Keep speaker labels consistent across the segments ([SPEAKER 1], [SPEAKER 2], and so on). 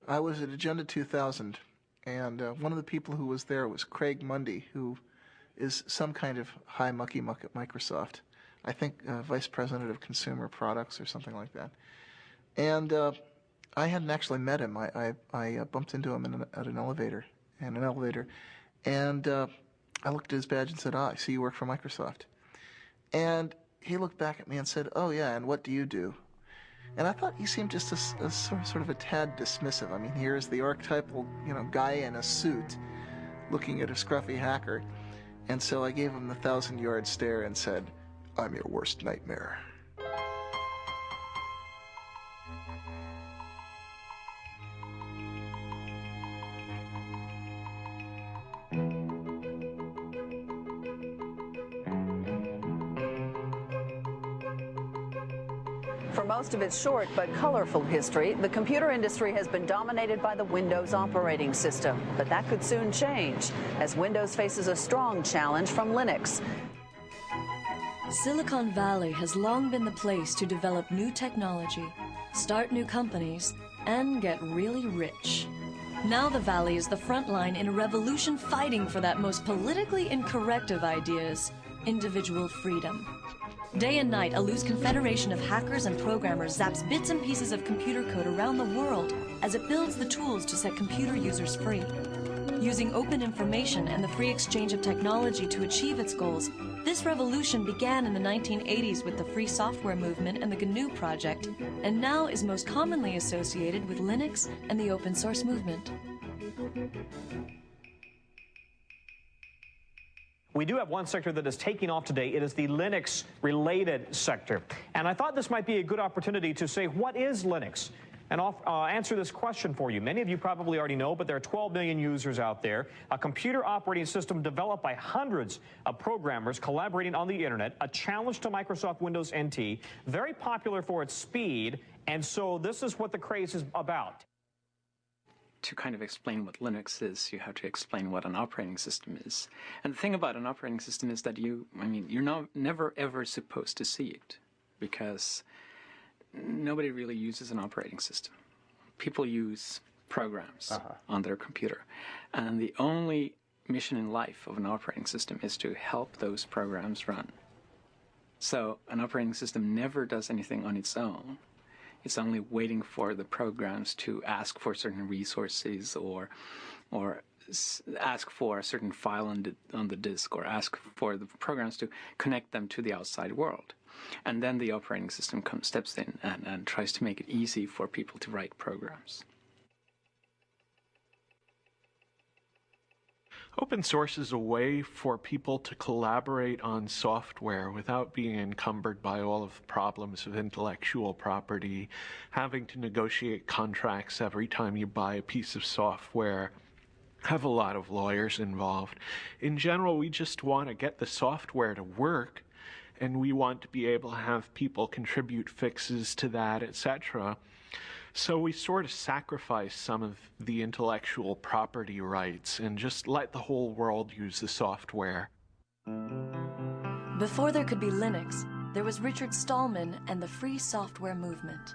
[SPEAKER 1] I was at Agenda 2000, and one of the people who was there was Craig Mundy, who is some kind of high mucky-muck at Microsoft. I think Vice President of Consumer Products or something like that. And I hadn't actually met him. I bumped into him at an elevator, and I looked at his badge and said, "Ah, I see you work for Microsoft." And he looked back at me and said, "Oh yeah, and what do you do?" And I thought he seemed just a sort of a tad dismissive. I mean, here's the archetypal, guy in a suit looking at a scruffy hacker. And so I gave him the 1,000-yard stare and said, "I'm your worst nightmare."
[SPEAKER 2] For most of its short but colorful history, the computer industry has been dominated by the Windows operating system. But that could soon change, as Windows faces a strong challenge from Linux.
[SPEAKER 3] Silicon Valley has long been the place to develop new technology, start new companies, and get really rich. Now the Valley is the front line in a revolution fighting for that most politically incorrect of ideas, individual freedom. Day and night, a loose confederation of hackers and programmers zaps bits and pieces of computer code around the world as it builds the tools to set computer users free. Using open information and the free exchange of technology to achieve its goals, this revolution began in the 1980s with the free software movement and the GNU project, and now is most commonly associated with Linux and the open source movement.
[SPEAKER 4] We do have one sector that is taking off today. It is the Linux-related sector. And I thought this might be a good opportunity to say, what is Linux? And I'll answer this question for you. Many of you probably already know, but there are 12 million users out there. A computer operating system developed by hundreds of programmers collaborating on the internet, a challenge to Microsoft Windows NT, very popular for its speed, and so this is what the craze is about.
[SPEAKER 5] To kind of explain what Linux is, you have to explain what an operating system is. And the thing about an operating system is that you're never ever supposed to see it, because nobody really uses an operating system. People use programs on their computer, and the only mission in life of an operating system is to help those programs run. So an operating system never does anything on its own. It's only waiting for the programs to ask for certain resources, or ask for a certain file on the disk, or ask for the programs to connect them to the outside world. And then the operating system steps in and tries to make it easy for people to write programs.
[SPEAKER 6] Open source is a way for people to collaborate on software without being encumbered by all of the problems of intellectual property, having to negotiate contracts every time you buy a piece of software, have a lot of lawyers involved. In general, we just want to get the software to work, and we want to be able to have people contribute fixes to that, etc. So we sort of sacrifice some of the intellectual property rights and just let the whole world use the software.
[SPEAKER 3] Before there could be Linux, there was Richard Stallman and the free software movement.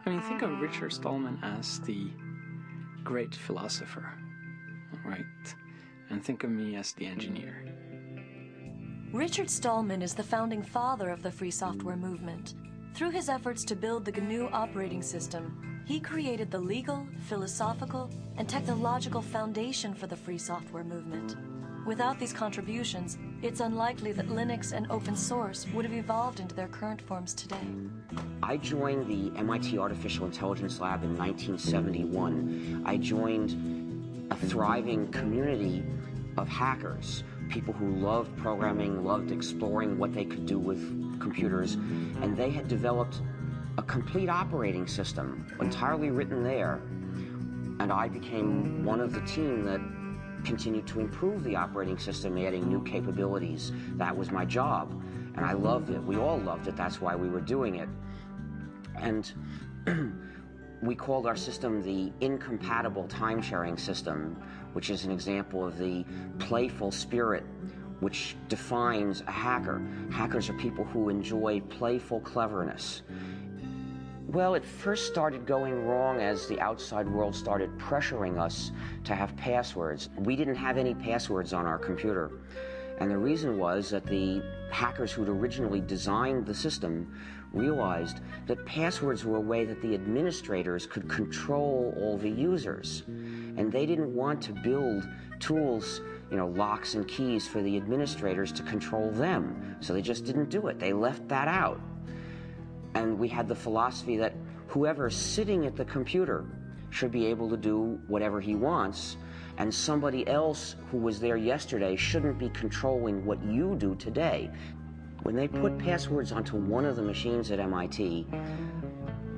[SPEAKER 5] I mean, think of Richard Stallman as the great philosopher, right? And think of me as the engineer.
[SPEAKER 3] Richard Stallman is the founding father of the free software movement. Through his efforts to build the GNU operating system, he created the legal, philosophical, and technological foundation for the free software movement. Without these contributions, it's unlikely that Linux and open source would have evolved into their current forms today.
[SPEAKER 7] I joined the MIT Artificial Intelligence Lab in 1971. I joined a thriving community of hackers, people who loved programming, loved exploring what they could do with computers, and they had developed a complete operating system, entirely written there. And I became one of the team that continued to improve the operating system, adding new capabilities. That was my job, and I loved it. We all loved it. That's why we were doing it. And we called our system the incompatible time-sharing system, which is an example of the playful spirit which defines a hacker. Hackers are people who enjoy playful cleverness. Well, it first started going wrong as the outside world started pressuring us to have passwords. We didn't have any passwords on our computer. And the reason was that the hackers who'd originally designed the system realized that passwords were a way that the administrators could control all the users. And they didn't want to build tools, locks and keys for the administrators to control them. So they just didn't do it. They left that out. And we had the philosophy that whoever's sitting at the computer should be able to do whatever he wants, and somebody else who was there yesterday shouldn't be controlling what you do today. When they put passwords onto one of the machines at MIT,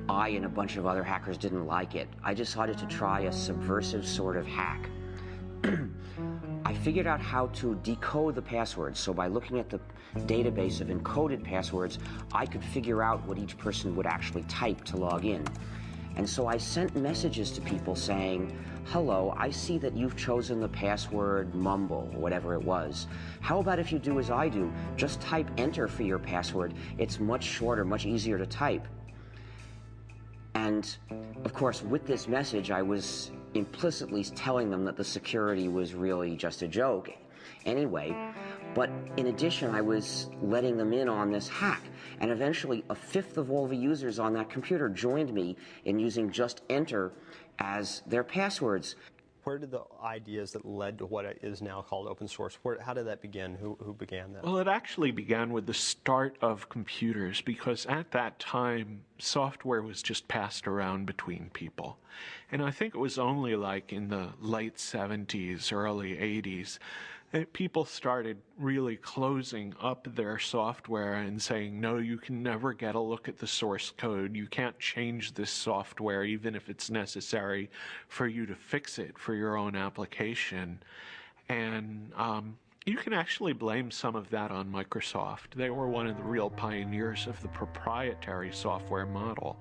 [SPEAKER 7] I and a bunch of other hackers didn't like it. I decided to try a subversive sort of hack. I figured out how to decode the passwords, so by looking at the database of encoded passwords, I could figure out what each person would actually type to log in. And so I sent messages to people saying, hello, I see that you've chosen the password mumble, or whatever it was. How about if you do as I do, just type enter for your password. It's much shorter, much easier to type. And of course, with this message, I was implicitly telling them that the security was really just a joke anyway. But in addition, I was letting them in on this hack. And eventually, a fifth of all the users on that computer joined me in using just enter as their passwords.
[SPEAKER 8] Where did the ideas that led to what is now called open source, how did that begin? Who began that?
[SPEAKER 6] Well, it actually began with the start of computers, because at that time, software was just passed around between people. And I think it was only like in the late 70s, early 80s, that people started really closing up their software and saying, no, you can never get a look at the source code. You can't change this software, even if it's necessary for you to fix it for your own application. And you can actually blame some of that on Microsoft. They were one of the real pioneers of the proprietary software model.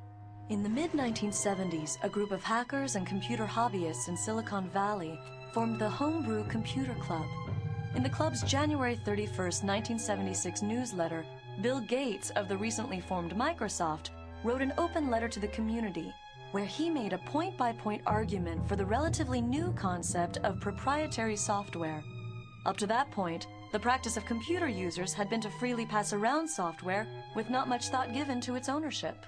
[SPEAKER 3] In the mid-1970s, a group of hackers and computer hobbyists in Silicon Valley formed the Homebrew Computer Club. In the club's January 31st, 1976 newsletter, Bill Gates of the recently formed Microsoft wrote an open letter to the community where he made a point-by-point argument for the relatively new concept of proprietary software. Up to that point, the practice of computer users had been to freely pass around software with not much thought given to its ownership.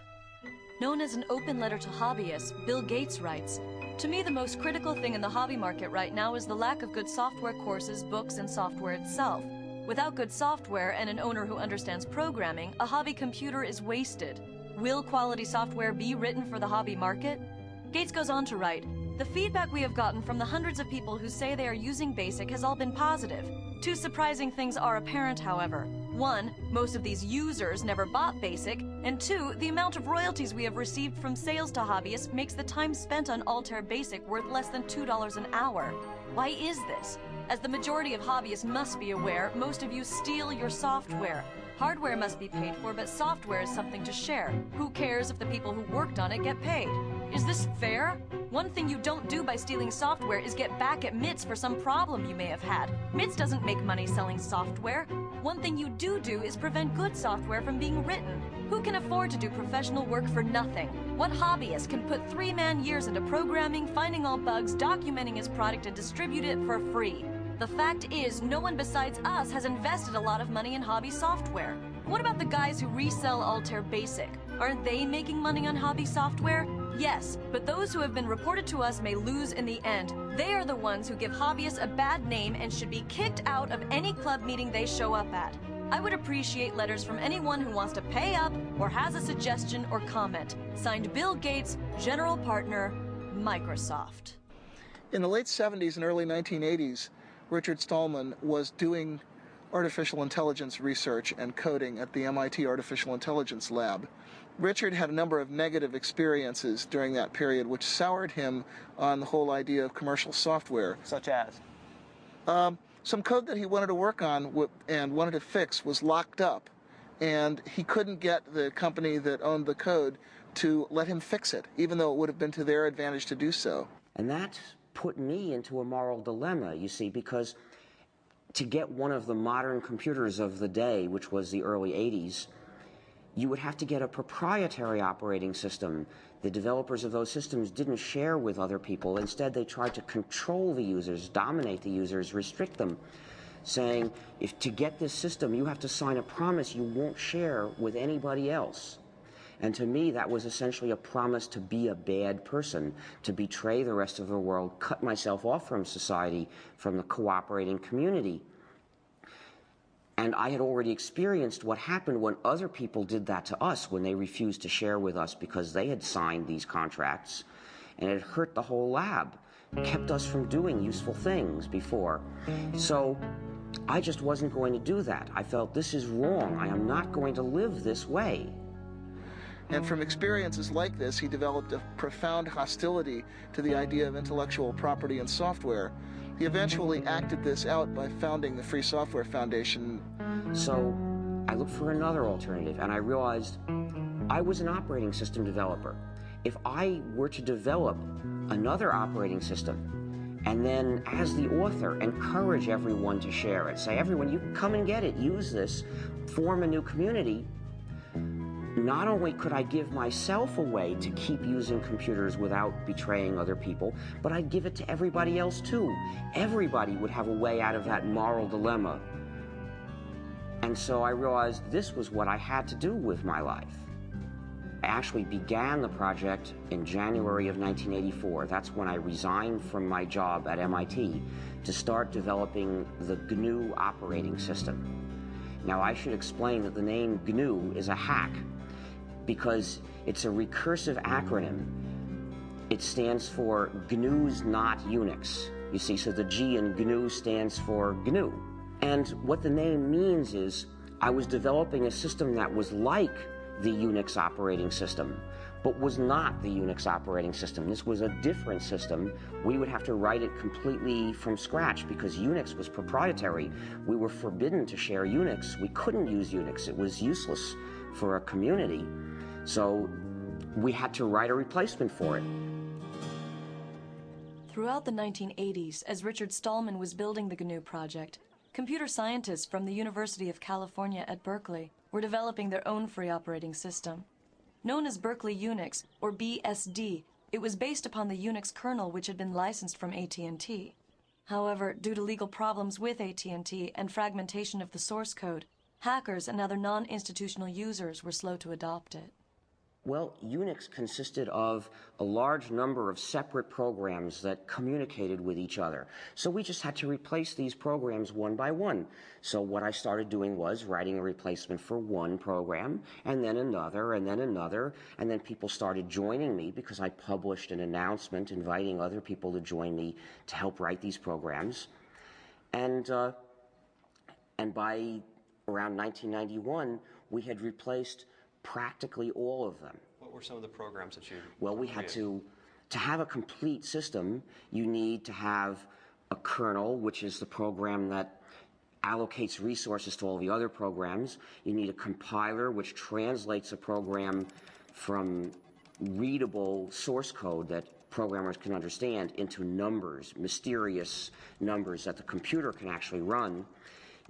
[SPEAKER 3] Known as an open letter to hobbyists, Bill Gates writes, "To me, the most critical thing in the hobby market right now is the lack of good software courses, books, and software itself. Without good software and an owner who understands programming, a hobby computer is wasted. Will quality software be written for the hobby market?" Gates goes on to write, "The feedback we have gotten from the hundreds of people who say they are using BASIC has all been positive. Two surprising things are apparent, however. One, most of these users never bought BASIC, and two, the amount of royalties we have received from sales to hobbyists makes the time spent on Altair BASIC worth less than $2 an hour. Why is this? As the majority of hobbyists must be aware, most of you steal your software. Hardware must be paid for, but software is something to share. Who cares if the people who worked on it get paid? Is this fair? One thing you don't do by stealing software is get back at MITS for some problem you may have had. MITS doesn't make money selling software. One thing you do is prevent good software from being written. Who can afford to do professional work for nothing? What hobbyist can put 3-man years into programming, finding all bugs, documenting his product, and distribute it for free? The fact is, no one besides us has invested a lot of money in hobby software. What about the guys who resell Altair BASIC? Aren't they making money on hobby software? Yes, but those who have been reported to us may lose in the end. They are the ones who give hobbyists a bad name and should be kicked out of any club meeting they show up at. I would appreciate letters from anyone who wants to pay up or has a suggestion or comment. Signed, Bill Gates, General Partner, Microsoft."
[SPEAKER 1] In the late 70s and early 1980s, Richard Stallman was doing artificial intelligence research and coding at the MIT Artificial Intelligence Lab. Richard had a number of negative experiences during that period which soured him on the whole idea of commercial software.
[SPEAKER 8] Such as?
[SPEAKER 1] Some code that he wanted to work on and wanted to fix was locked up, and he couldn't get the company that owned the code to let him fix it, even though it would have been to their advantage to do so.
[SPEAKER 7] And that put me into a moral dilemma, you see, because to get one of the modern computers of the day, which was the early 80s, you would have to get a proprietary operating system. The developers of those systems didn't share with other people. Instead, they tried to control the users, dominate the users, restrict them, saying, if to get this system, you have to sign a promise you won't share with anybody else. And to me, that was essentially a promise to be a bad person, to betray the rest of the world, cut myself off from society, from the cooperating community. And I had already experienced what happened when other people did that to us, when they refused to share with us because they had signed these contracts, and it hurt the whole lab, kept us from doing useful things before. So I just wasn't going to do that. I felt, this is wrong. I am not going to live this way.
[SPEAKER 1] And from experiences like this, he developed a profound hostility to the idea of intellectual property in software. He eventually acted this out by founding the Free Software Foundation.
[SPEAKER 7] So I looked for another alternative, and I realized I was an operating system developer. If I were to develop another operating system, and then as the author encourage everyone to share it, say, everyone, you can come and get it, use this, form a new community, not only could I give myself a way to keep using computers without betraying other people, but I'd give it to everybody else too. Everybody would have a way out of that moral dilemma. And so I realized this was what I had to do with my life. I actually began the project in January of 1984. That's when I resigned from my job at MIT to start developing the GNU operating system. Now, I should explain that the name GNU is a hack, because it's a recursive acronym. It stands for GNU's not Unix. You see, so the G in GNU stands for GNU. And what the name means is I was developing a system that was like the Unix operating system, but was not the Unix operating system. This was a different system. We would have to write it completely from scratch because Unix was proprietary. We were forbidden to share Unix. We couldn't use Unix. It was useless for a community. So we had to write a replacement for it.
[SPEAKER 3] Throughout the 1980s, as Richard Stallman was building the GNU project, computer scientists from the University of California at Berkeley were developing their own free operating system. Known as Berkeley Unix, or BSD, it was based upon the Unix kernel which had been licensed from AT&T. However, due to legal problems with AT&T and fragmentation of the source code, hackers and other non-institutional users were slow to adopt it.
[SPEAKER 7] Well, Unix consisted of a large number of separate programs that communicated with each other. So we just had to replace these programs one by one. So what I started doing was writing a replacement for one program, and then another, and then another, and then people started joining me because I published an announcement inviting other people to join me to help write these programs. And by around 1991, we had replaced practically all of them.
[SPEAKER 8] What were some of the programs that you
[SPEAKER 7] Well, we had to have a complete system, you need to have a kernel, which is the program that allocates resources to all the other programs. You need a compiler, which translates a program from readable source code that programmers can understand into numbers, mysterious numbers that the computer can actually run.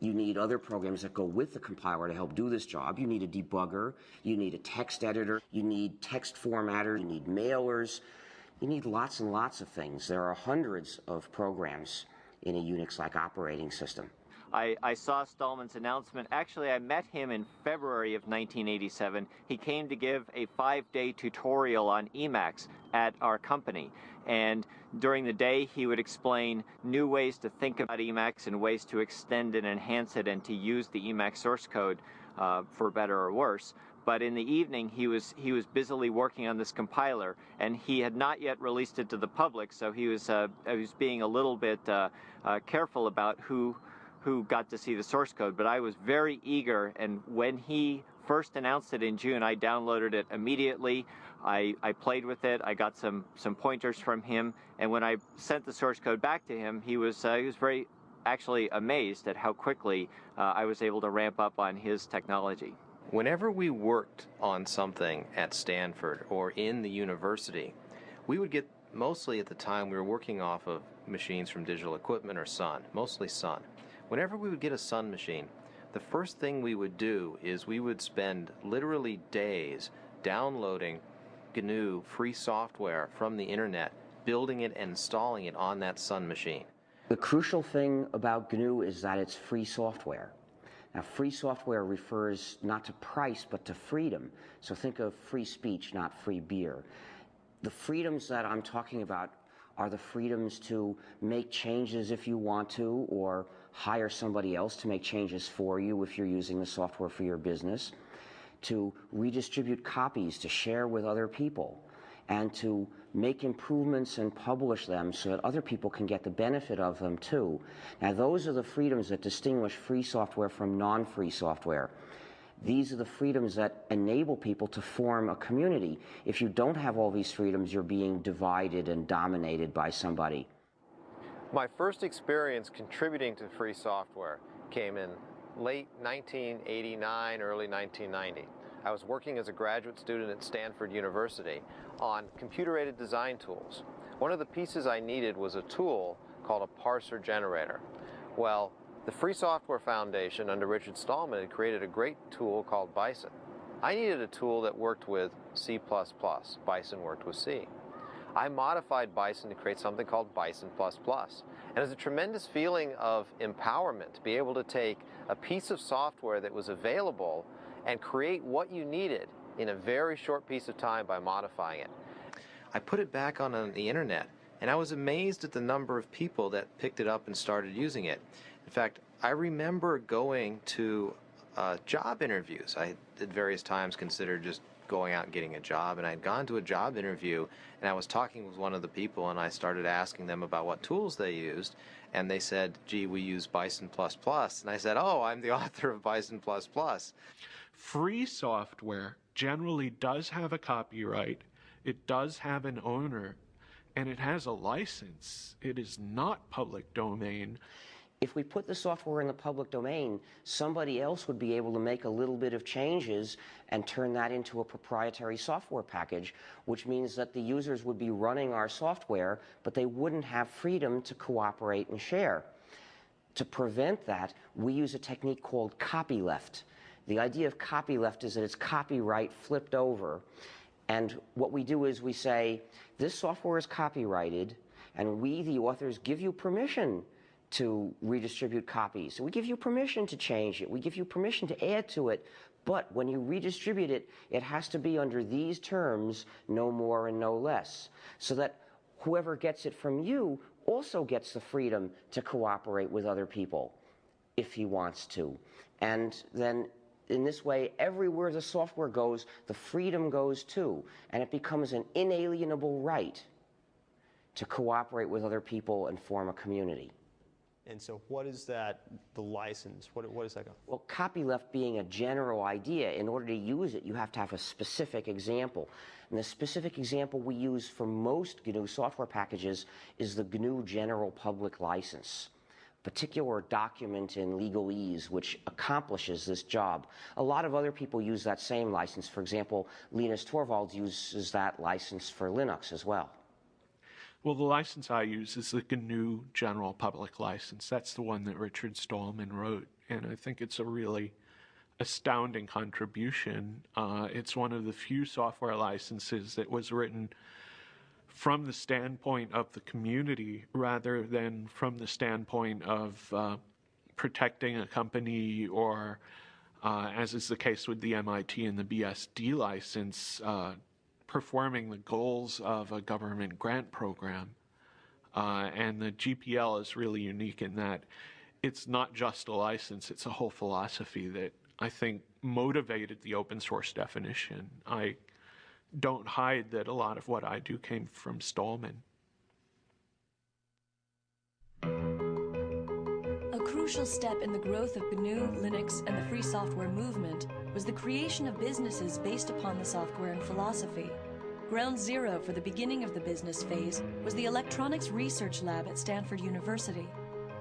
[SPEAKER 7] You need other programs that go with the compiler to help do this job. You need a debugger, you need a text editor, you need text formatter, you need mailers, you need lots and lots of things. There are hundreds of programs in a Unix-like operating system.
[SPEAKER 9] I saw Stallman's announcement. Actually, I met him in February of 1987. He came to give a 5-day tutorial on Emacs at our company. And during the day, he would explain new ways to think about Emacs and ways to extend and enhance it and to use the Emacs source code for better or worse. But in the evening, he was busily working on this compiler, and he had not yet released it to the public, so he was being a little bit careful about who got to see the source code. But I was very eager, and when he first announced it in June, I downloaded it immediately. I played with it. I got some pointers from him, and when I sent the source code back to him, he was very actually amazed at how quickly I was able to ramp up on his technology.
[SPEAKER 10] Whenever we worked on something at Stanford or in the university, we would get, mostly at the time we were working off of machines from Digital Equipment or Sun, mostly Sun. Whenever we would get a Sun machine, the first thing we would do is we would spend literally days downloading GNU free software from the internet, building it and installing it on that Sun machine.
[SPEAKER 7] The crucial thing about GNU is that it's free software. Now, free software refers not to price, but to freedom. So think of free speech, not free beer. The freedoms that I'm talking about are the freedoms to make changes if you want to, or hire somebody else to make changes for you if you're using the software for your business, to redistribute copies, to share with other people, and to make improvements and publish them so that other people can get the benefit of them too. Now, those are the freedoms that distinguish free software from non-free software. These are the freedoms that enable people to form a community. If you don't have all these freedoms, you're being divided and dominated by somebody.
[SPEAKER 10] My first experience contributing to free software came in late 1989, early 1990. I was working as a graduate student at Stanford University on computer-aided design tools. One of the pieces I needed was a tool called a parser generator. Well, the Free Software Foundation under Richard Stallman had created a great tool called Bison. I needed a tool that worked with C++. Bison worked with C. I modified Bison to create something called Bison++. And it's a tremendous feeling of empowerment to be able to take a piece of software that was available and create what you needed in a very short piece of time by modifying it. I put it back on the internet, and I was amazed at the number of people that picked it up and started using it. In fact, I remember going to job interviews. I at various times considered just going out and getting a job, and I'd gone to a job interview, and I was talking with one of the people, and I started asking them about what tools they used, and they said, gee, we use Bison++, and I said, oh, I'm the author of Bison++.
[SPEAKER 6] Free software generally does have a copyright, it does have an owner, and it has a license. It is not public domain.
[SPEAKER 7] If we put the software in the public domain, somebody else would be able to make a little bit of changes and turn that into a proprietary software package, which means that the users would be running our software, but they wouldn't have freedom to cooperate and share. To prevent that, we use a technique called copyleft. The idea of copyleft is that it's copyright flipped over. And what we do is we say, this software is copyrighted, and we, the authors, give you permission to redistribute copies. So we give you permission to change it. We give you permission to add to it. But when you redistribute it, it has to be under these terms, no more and no less, so that whoever gets it from you also gets the freedom to cooperate with other people if he wants to. And then in this way, everywhere the software goes, the freedom goes too, and it becomes an inalienable right to cooperate with other people and form a community.
[SPEAKER 8] And so what is that, the license? What does that go?
[SPEAKER 7] Well, copyleft being a general idea, in order to use it, you have to have a specific example. And the specific example we use for most GNU software packages is the GNU General Public License, a particular document in legalese which accomplishes this job. A lot of other people use that same license. For example, Linus Torvalds uses that license for Linux as well.
[SPEAKER 6] Well, the license I use is the GNU General Public License. That's the one that Richard Stallman wrote, and I think it's a really astounding contribution. It's one of the few software licenses that was written from the standpoint of the community rather than from the standpoint of protecting a company or, as is the case with the MIT and the BSD license, performing the goals of a government grant program. And the GPL is really unique in that it's not just a license, it's a whole philosophy that I think motivated the open source definition. I don't hide that a lot of what I do came from Stallman.
[SPEAKER 3] A crucial step in the growth of GNU, Linux, and the free software movement was the creation of businesses based upon the software and philosophy. Ground zero for the beginning of the business phase was the Electronics Research Lab at Stanford University.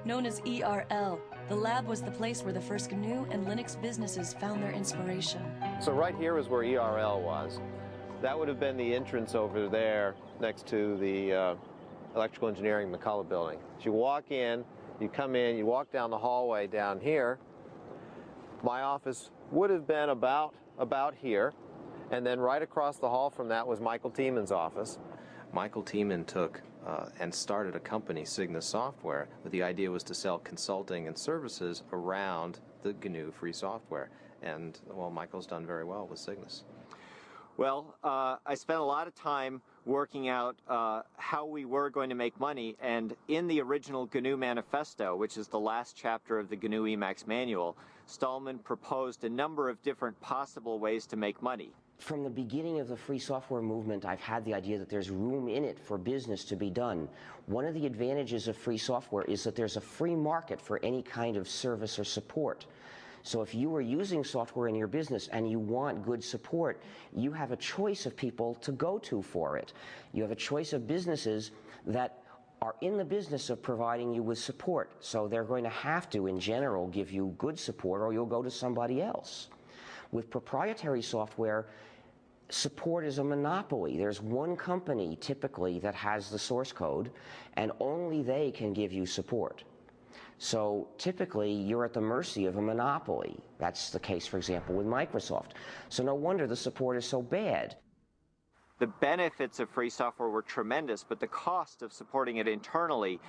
[SPEAKER 3] Known as ERL, the lab was the place where the first GNU and Linux businesses found their inspiration.
[SPEAKER 10] So right here is where ERL was. That would have been the entrance over there next to the Electrical Engineering McCullough building. As you walk in, you come in, you walk down the hallway down here, My office would have been about here, and then right across the hall from that was Michael Tiemann's office. Michael Tiemann took and started a company, Cygnus Software, but the idea was to sell consulting and services around the GNU free software. And, well, Michael's done very well with Cygnus. Well, I spent a lot of time working out how we were going to make money, and in the original GNU Manifesto, which is the last chapter of the GNU Emacs manual, Stallman proposed a number of different possible ways to make money.
[SPEAKER 7] From the beginning of the free software movement, I've had the idea that there's room in it for business to be done. One of the advantages of free software is that there's a free market for any kind of service or support. So if you are using software in your business and you want good support, you have a choice of people to go to for it. You have a choice of businesses that are in the business of providing you with support. So they're going to have to, in general, give you good support, or you'll go to somebody else. With proprietary software, support is a monopoly. There's one company, typically, that has the source code, and only they can give you support. So typically, you're at the mercy of a monopoly. That's the case, for example, with Microsoft. So no wonder the support is so bad.
[SPEAKER 9] The benefits of free software were tremendous, but the cost of supporting it internally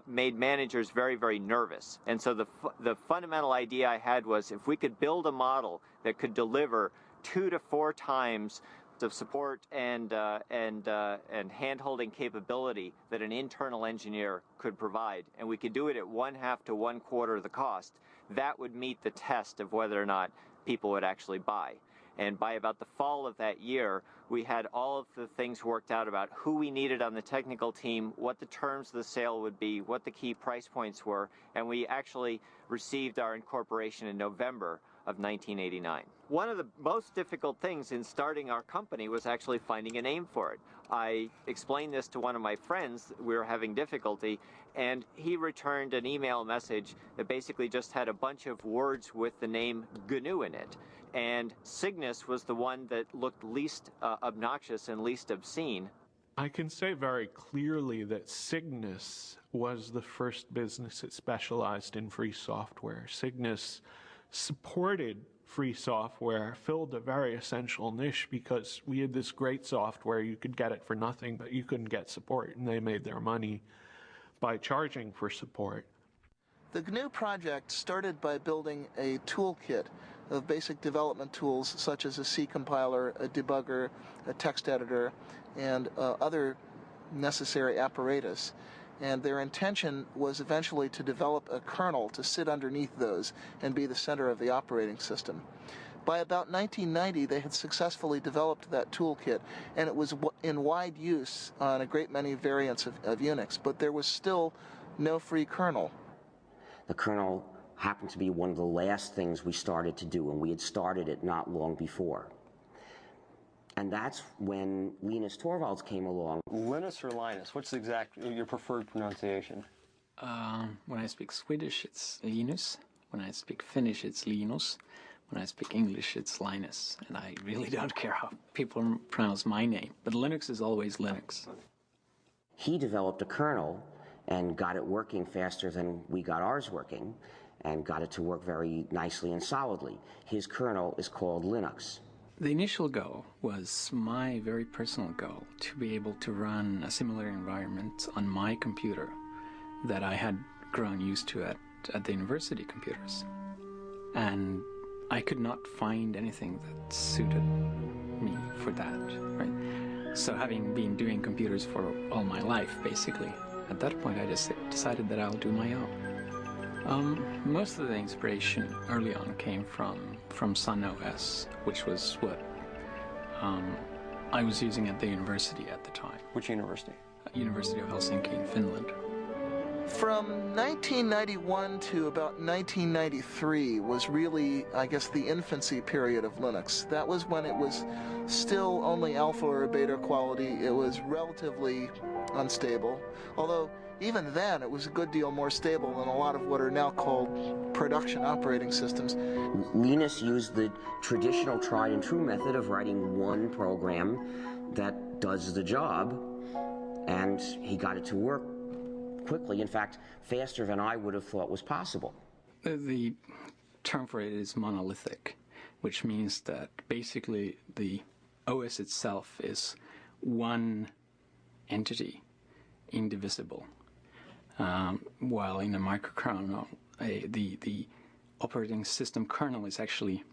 [SPEAKER 9] made managers very, very nervous. And so the fundamental idea I had was, if we could build a model that could deliver 2 to 4 times of support and hand-holding capability that an internal engineer could provide, and we could do it at 1/2 to 1/4 the cost, that would meet the test of whether or not people would actually buy. And by about the fall of that year, we had all of the things worked out about who we needed on the technical team, what the terms of the sale would be, what the key price points were, and we actually received our incorporation in November of 1989. One of the most difficult things in starting our company was actually finding a name for it. I explained this to one of my friends. We were having difficulty, and he returned an email message that basically just had a bunch of words with the name GNU in it. And Cygnus was the one that looked least obnoxious and least obscene.
[SPEAKER 6] I can say very clearly that Cygnus was the first business that specialized in free software. Cygnus supported free software, filled a very essential niche because we had this great software. You could get it for nothing, but you couldn't get support, and they made their money by charging for support.
[SPEAKER 1] The GNU project started by building a toolkit of basic development tools such as a C compiler, a debugger, a text editor, and other necessary apparatus. And their intention was eventually to develop a kernel to sit underneath those and be the center of the operating system. By about 1990, they had successfully developed that toolkit, and it was in wide use on a great many variants of Unix, but there was still no free kernel.
[SPEAKER 7] The kernel happened to be one of the last things we started to do, and we had started it not long before. And that's when Linus Torvalds came along.
[SPEAKER 8] Linus or Linus? What's your preferred pronunciation?
[SPEAKER 5] When I speak Swedish, it's Linus. When I speak Finnish, it's Linus. When I speak English, it's Linus. And I really don't care how people pronounce my name. But Linux is always Linux.
[SPEAKER 7] He developed a kernel and got it working faster than we got ours working, and got it to work very nicely and solidly. His kernel is called Linux.
[SPEAKER 5] The initial goal was my very personal goal, to be able to run a similar environment on my computer that I had grown used to at the university computers. And I could not find anything that suited me for that, right? So having been doing computers for all my life, basically, at that point I just decided that I'll do my own. Most of the inspiration early on came from Sun OS, which was what I was using at the university at the time.
[SPEAKER 8] Which university?
[SPEAKER 5] University of Helsinki in Finland.
[SPEAKER 1] From 1991 to about 1993 was really, I guess, the infancy period of Linux. That was when it was still only alpha or beta quality. It was relatively unstable, although even then it was a good deal more stable than a lot of what are now called production operating systems.
[SPEAKER 7] Linus used the traditional tried and true method of writing one program that does the job, and he got it to work quickly, in fact, faster than I would have thought was possible.
[SPEAKER 5] The term for it is monolithic, which means that basically the OS itself is one entity, indivisible, while in a microkernel, the operating system kernel is actually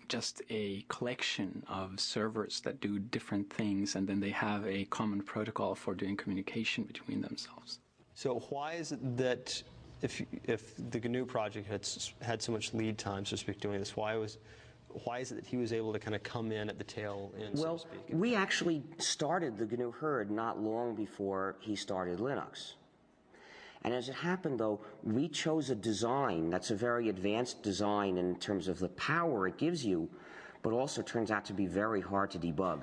[SPEAKER 5] just a collection of servers that do different things, and then they have a common protocol for doing communication between themselves.
[SPEAKER 8] So why is it that if the GNU project had so much lead time, so to speak, doing this, why is it that he was able to kind of come in at the tail end, so to speak?
[SPEAKER 7] We actually started the GNU herd not long before he started Linux. And as it happened, though, we chose a design that's a very advanced design in terms of the power it gives you, but also turns out to be very hard to debug.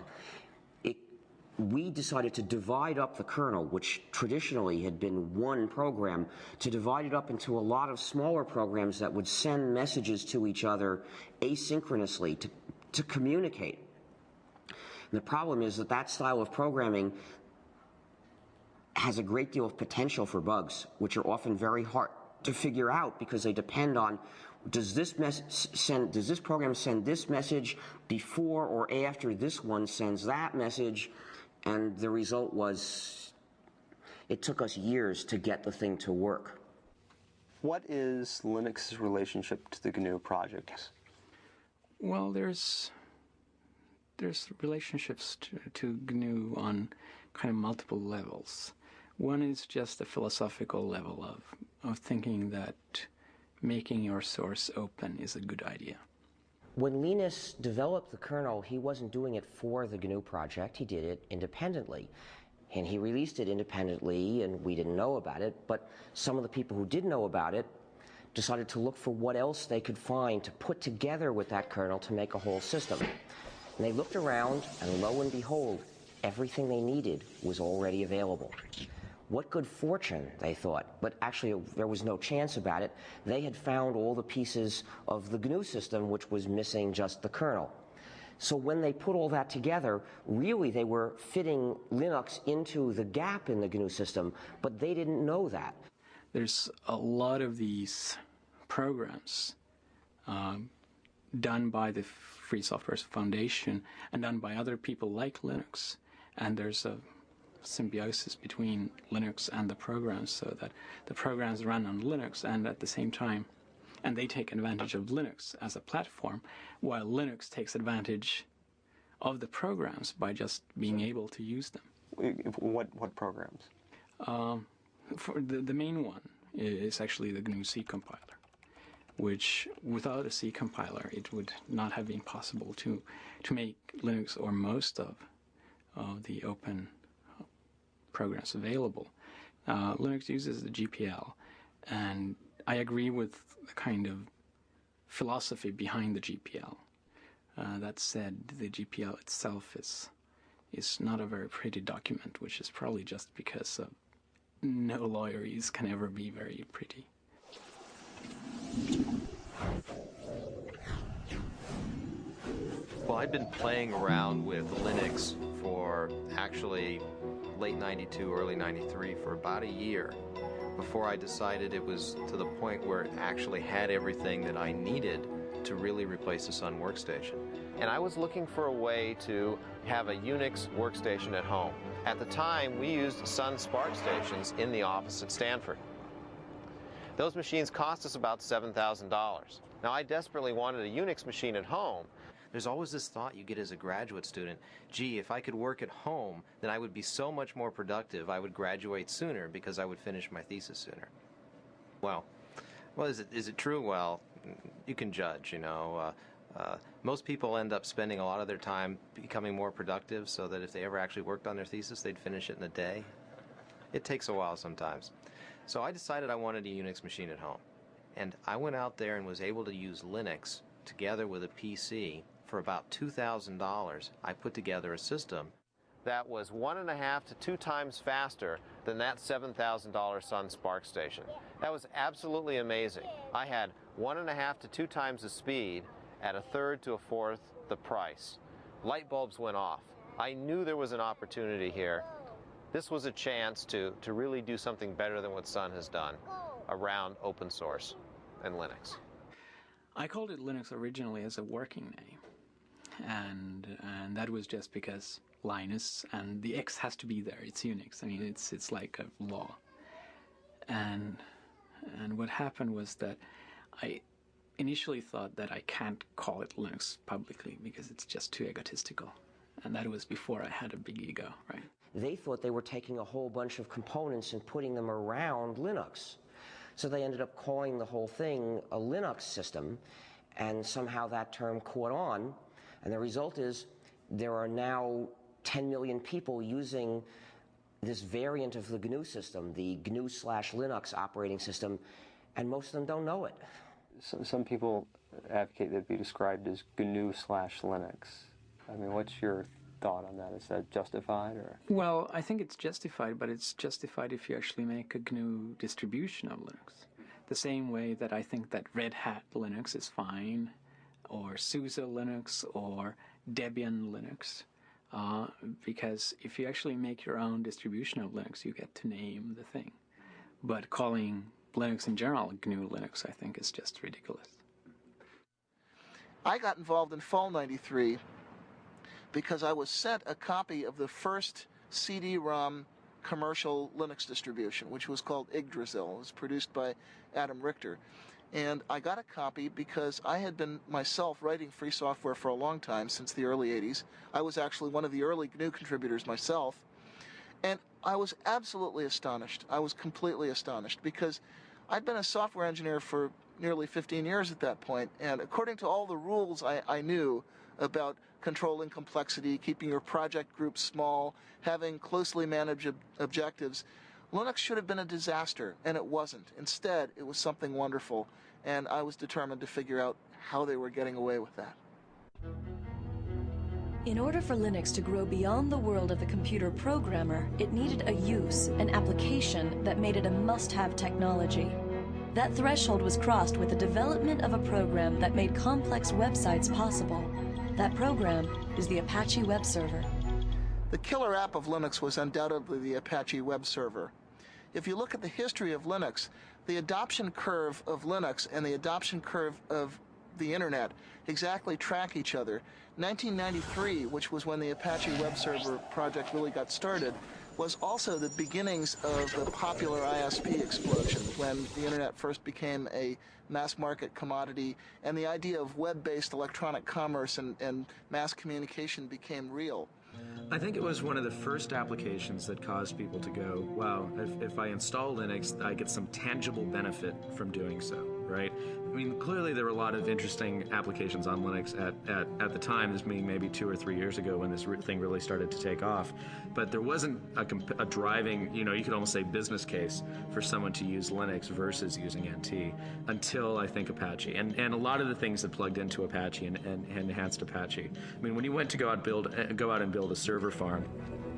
[SPEAKER 7] We decided to divide up the kernel, which traditionally had been one program, to divide it up into a lot of smaller programs that would send messages to each other asynchronously to communicate. And the problem is that style of programming has a great deal of potential for bugs, which are often very hard to figure out because they depend on does this program send this message before or after this one sends that message. And the result was, it took us years to get the thing to work.
[SPEAKER 8] What is Linux's relationship to the GNU project?
[SPEAKER 5] Well, there's relationships to GNU on kind of multiple levels. One is just the philosophical level of thinking that making your source open is a good idea.
[SPEAKER 7] When Linus developed the kernel, he wasn't doing it for the GNU project. He did it independently. And he released it independently, and we didn't know about it. But some of the people who did know about it decided to look for what else they could find to put together with that kernel to make a whole system. And they looked around, and lo and behold, everything they needed was already available. What good fortune, they thought, but actually there was no chance about it. They had found all the pieces of the GNU system, which was missing just the kernel. So when they put all that together, really they were fitting Linux into the gap in the GNU system, but they didn't know that.
[SPEAKER 5] There's a lot of these programs done by the Free Software Foundation and done by other people like Linux, and there's a symbiosis between Linux and the programs, so that the programs run on Linux and at the same time, and they take advantage of Linux as a platform, while Linux takes advantage of the programs by just being able to use them.
[SPEAKER 8] What programs?
[SPEAKER 5] For the main one is actually the GNU C compiler, which without a C compiler it would not have been possible to make Linux or most of the open programs available. Linux uses the GPL, and I agree with the kind of philosophy behind the GPL. That said, the GPL itself is not a very pretty document, which is probably just because no lawyers can ever be very pretty.
[SPEAKER 10] Well, I'd been playing around with Linux for actually late 92, early 93 for about a year before I decided it was to the point where it actually had everything that I needed to really replace the Sun workstation. And I was looking for a way to have a Unix workstation at home. At the time, we used Sun SPARC stations in the office at Stanford. Those machines cost us about $7,000. Now, I desperately wanted a Unix machine at home. There's always this thought you get as a graduate student, gee, if I could work at home, then I would be so much more productive. I would graduate sooner because I would finish my thesis sooner. Well, is it true? Well, you can judge, you know. Most people end up spending a lot of their time becoming more productive so that if they ever actually worked on their thesis, they'd finish it in a day. It takes a while sometimes. So I decided I wanted a Unix machine at home. And I went out there and was able to use Linux together with a PC. For about $2,000, I put together a system that was 1.5 to 2 times faster than that $7,000 Sun SPARC station. That was absolutely amazing. I had 1.5 to 2 times the speed at 1/3 to 1/4 the price. Light bulbs went off. I knew there was an opportunity here. This was a chance to really do something better than what Sun has done around open source. and Linux?
[SPEAKER 5] I called it Linux originally as a working name, and that was just because Linus, and the X has to be there. It's Unix. I mean, it's like a law. And what happened was that I initially thought that I can't call it Linux publicly because it's just too egotistical, and that was before I had a big ego, right?
[SPEAKER 7] They thought they were taking a whole bunch of components and putting them around Linux. So they ended up calling the whole thing a Linux system, and somehow that term caught on, and the result is there are now 10 million people using this variant of the GNU system, the GNU/Linux operating system, and most of them don't know it.
[SPEAKER 11] Some people advocate that it be described as GNU/Linux. I mean, what's your thought on that? Is that justified, or?
[SPEAKER 5] Well, I think it's justified, but it's justified if you actually make a GNU distribution of Linux. The same way that I think that Red Hat Linux is fine, or SUSE Linux, or Debian Linux. Because if you actually make your own distribution of Linux, you get to name the thing. But calling Linux in general GNU Linux, I think, is just ridiculous.
[SPEAKER 1] I got involved in Fall '93 because I was sent a copy of the first CD-ROM commercial Linux distribution, which was called Yggdrasil. It was produced by Adam Richter. And I got a copy because I had been myself writing free software for a long time, since the early 80s. I was actually one of the early GNU contributors myself. And I was absolutely astonished. I was completely astonished because I'd been a software engineer for nearly 15 years at that point. And according to all the rules I knew about controlling complexity, keeping your project group small, having closely managed objectives, Linux should have been a disaster, and it wasn't. Instead, it was something wonderful, and I was determined to figure out how they were getting away with that.
[SPEAKER 3] In order for Linux to grow beyond the world of the computer programmer, it needed a use, an application that made it a must-have technology. That threshold was crossed with the development of a program that made complex websites possible. That program is the Apache web server.
[SPEAKER 1] The killer app of Linux was undoubtedly the Apache web server. If you look at the history of Linux, the adoption curve of Linux and the adoption curve of the Internet exactly track each other. 1993, which was when the Apache web server project really got started, was also the beginnings of the popular ISP explosion, when the Internet first became a mass market commodity and the idea of web-based electronic commerce and mass communication became real.
[SPEAKER 12] I think it was one of the first applications that caused people to go, wow, if I install Linux, I get some tangible benefit from doing so, right? I mean, clearly there were a lot of interesting applications on Linux at the time, this being maybe 2 or 3 years ago when this thing really started to take off. But there wasn't a driving, you could almost say business case for someone to use Linux versus using NT until, I think, Apache. And a lot of the things that plugged into Apache and enhanced Apache. I mean, when you went to go out and build a server farm,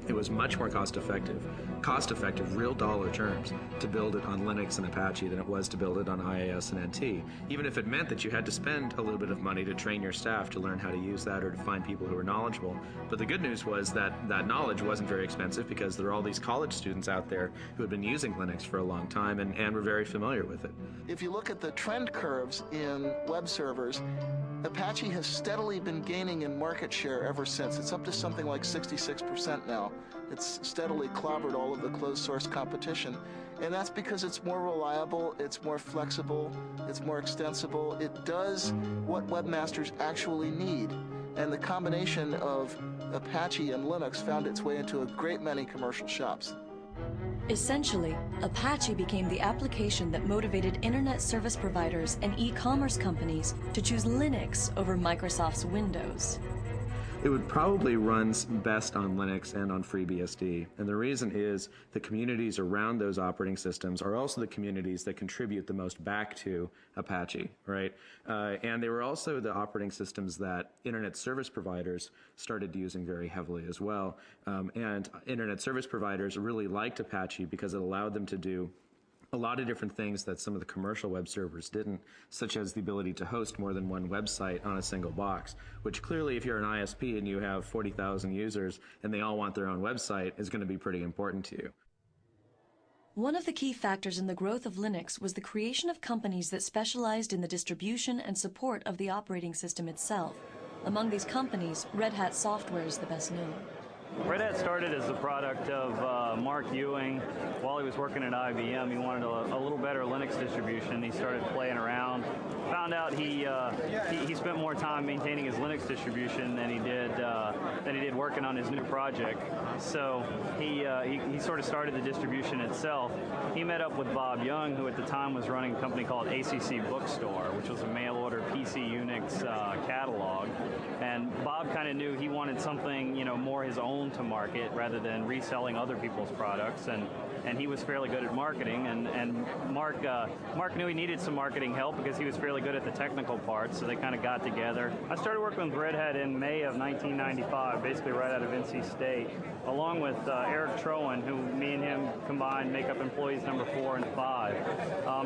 [SPEAKER 12] it was much more cost effective, real dollar terms, to build it on Linux and Apache than it was to build it on IIS and NT, even if it meant that you had to spend a little bit of money to train your staff to learn how to use that or to find people who were knowledgeable. But the good news was that that knowledge wasn't very expensive because there are all these college students out there who had been using Linux for a long time and were very familiar with it.
[SPEAKER 1] If you look at the trend curves in web servers, Apache has steadily been gaining in market share ever since. It's up to something like 66% now. It's steadily clobbered all of the closed source competition. And that's because it's more reliable, it's more flexible, it's more extensible. It does what webmasters actually need. And the combination of Apache and Linux found its way into a great many commercial shops.
[SPEAKER 3] Essentially, Apache became the application that motivated internet service providers and e-commerce companies to choose Linux over Microsoft's Windows.
[SPEAKER 12] It would probably run best on Linux and on FreeBSD. And the reason is the communities around those operating systems are also the communities that contribute the most back to Apache, right? And they were also the operating systems that internet service providers started using very heavily as well. And internet service providers really liked Apache because it allowed them to do a lot of different things that some of the commercial web servers didn't, such as the ability to host more than one website on a single box, which clearly if you're an ISP and you have 40,000 users and they all want their own website is going to be pretty important to you.
[SPEAKER 3] One of the key factors in the growth of Linux was the creation of companies that specialized in the distribution and support of the operating system itself. Among these companies, Red Hat Software is the best known.
[SPEAKER 13] Red Hat started as the product of Mark Ewing. While he was working at IBM, he wanted a little better Linux distribution. He started playing around. Found out he spent more time maintaining his Linux distribution than he did working on his new project. So he sort of started the distribution itself. He met up with Bob Young, who at the time was running a company called ACC Bookstore, which was a mail-order PC Unix catalog. And Bob kind of knew he wanted something, more his own to market rather than reselling other people's products. And he was fairly good at marketing. And Mark knew he needed some marketing help because he was fairly good at the technical parts. So they kind of got together. I started working with Red Hat in May of 1995, basically right out of NC State, along with Eric Trowan, who me and him combined make up employees number 4 and 5.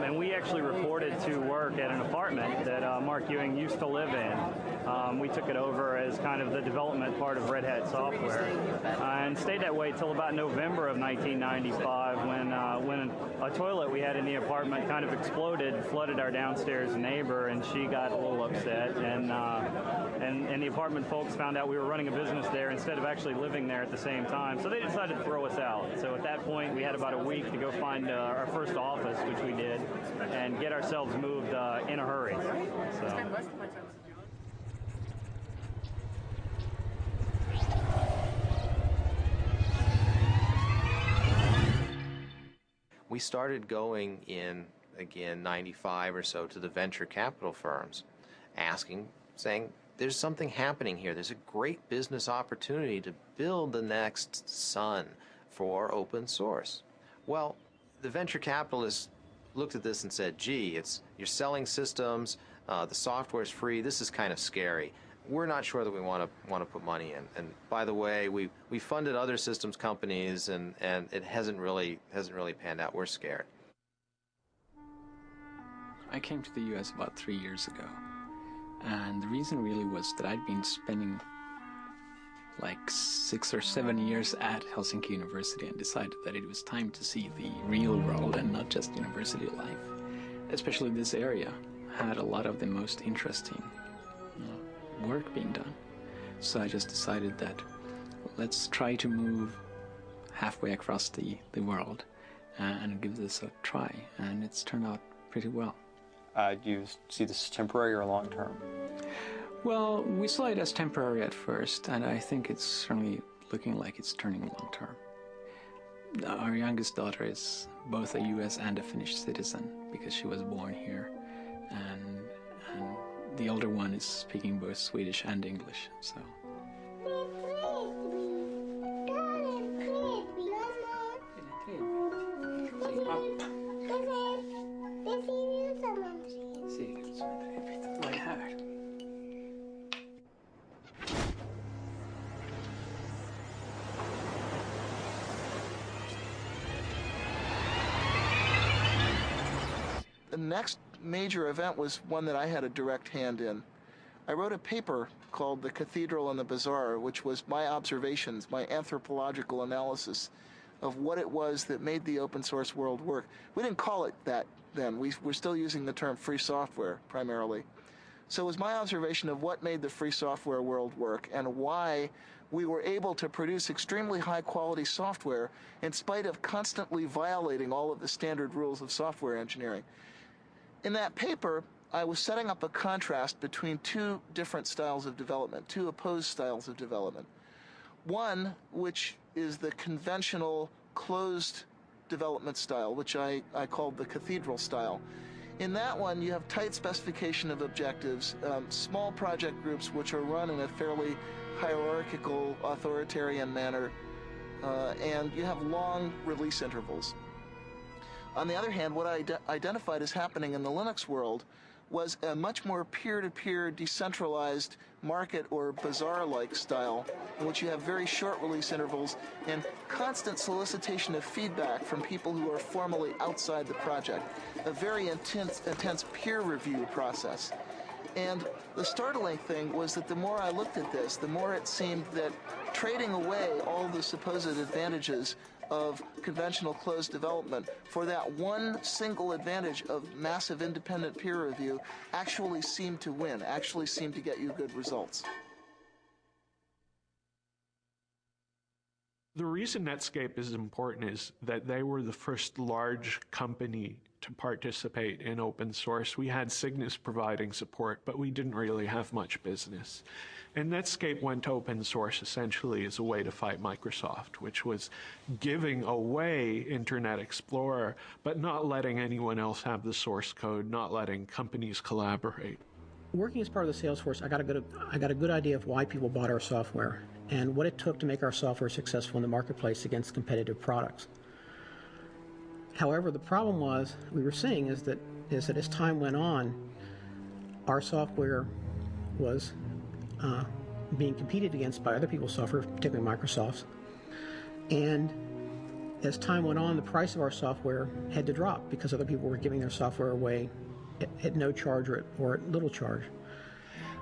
[SPEAKER 13] And we actually reported to work at an apartment that Mark Ewing used to live in. We took it over as kind of the development part of Red Hat Software, and stayed that way till about November of 1995 when a toilet we had in the apartment kind of exploded, flooded our downstairs neighbor, and she got a little upset, and the apartment folks found out we were running a business there instead of actually living there at the same time, so they decided to throw us out. So at that point, we had about a week to go find our first office, which we did, and get ourselves moved in a hurry. So.
[SPEAKER 10] We started going in, again, 95 or so to the venture capital firms, saying, there's something happening here. There's a great business opportunity to build the next Sun for open source. Well, the venture capitalists looked at this and said, gee, you're selling systems, the software's free, this is kind of scary. We're not sure that we want to put money in. And by the way, we funded other systems companies, and it hasn't really panned out. We're scared.
[SPEAKER 5] I came to the U.S. about 3 years ago, and the reason really was that I'd been spending like 6 or 7 years at Helsinki University and decided that it was time to see the real world and not just university life. Especially this area had a lot of the most interesting work being done. So I just decided that let's try to move halfway across the world and give this a try, and it's turned out pretty well.
[SPEAKER 11] Do you see this as temporary or long-term?
[SPEAKER 5] Well, we saw it as temporary at first, and I think it's certainly looking like it's turning long-term. Our youngest daughter is both a U.S. and a Finnish citizen because she was born here, and the older one is speaking both Swedish and English, so.
[SPEAKER 1] The next major event was one that I had a direct hand in. I wrote a paper called The Cathedral and the Bazaar, which was my observations, my anthropological analysis of what it was that made the open source world work. We didn't call it that then. We're still using the term free software primarily. So it was my observation of what made the free software world work and why we were able to produce extremely high-quality software in spite of constantly violating all of the standard rules of software engineering. In that paper, I was setting up a contrast between two different styles of development, two opposed styles of development. One, which is the conventional closed development style, which I called the cathedral style. In that one, you have tight specification of objectives, small project groups which are run in a fairly hierarchical, authoritarian manner, and you have long release intervals. On the other hand, what I identified as happening in the Linux world was a much more peer-to-peer, decentralized market or bazaar-like style in which you have very short release intervals and constant solicitation of feedback from people who are formally outside the project, a very intense peer review process. And the startling thing was that the more I looked at this, the more it seemed that trading away all the supposed advantages of conventional closed development for that one single advantage of massive independent peer review actually seemed to win, actually seemed to get you good results.
[SPEAKER 6] The reason Netscape is important is that they were the first large company to participate in open source. We had Cygnus providing support, but we didn't really have much business. And Netscape went open source essentially as a way to fight Microsoft, which was giving away Internet Explorer, but not letting anyone else have the source code, not letting companies collaborate.
[SPEAKER 14] Working as part of the sales force, I got a good idea of why people bought our software and what it took to make our software successful in the marketplace against competitive products. However, the problem we were seeing is that as time went on, our software was being competed against by other people's software, particularly Microsoft's. And as time went on, the price of our software had to drop because other people were giving their software away at no charge or at little charge.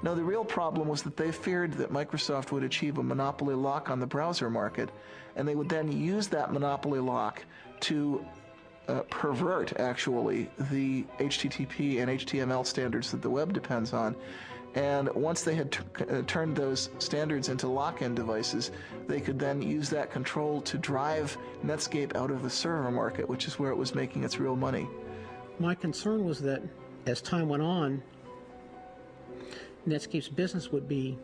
[SPEAKER 1] No, the real problem was that they feared that Microsoft would achieve a monopoly lock on the browser market, and they would then use that monopoly lock to pervert, actually, the HTTP and HTML standards that the web depends on. And once they had turned those standards into lock-in devices, they could then use that control to drive Netscape out of the server market, which is where it was making its real money.
[SPEAKER 14] My concern was that as time went on, Netscape's business would be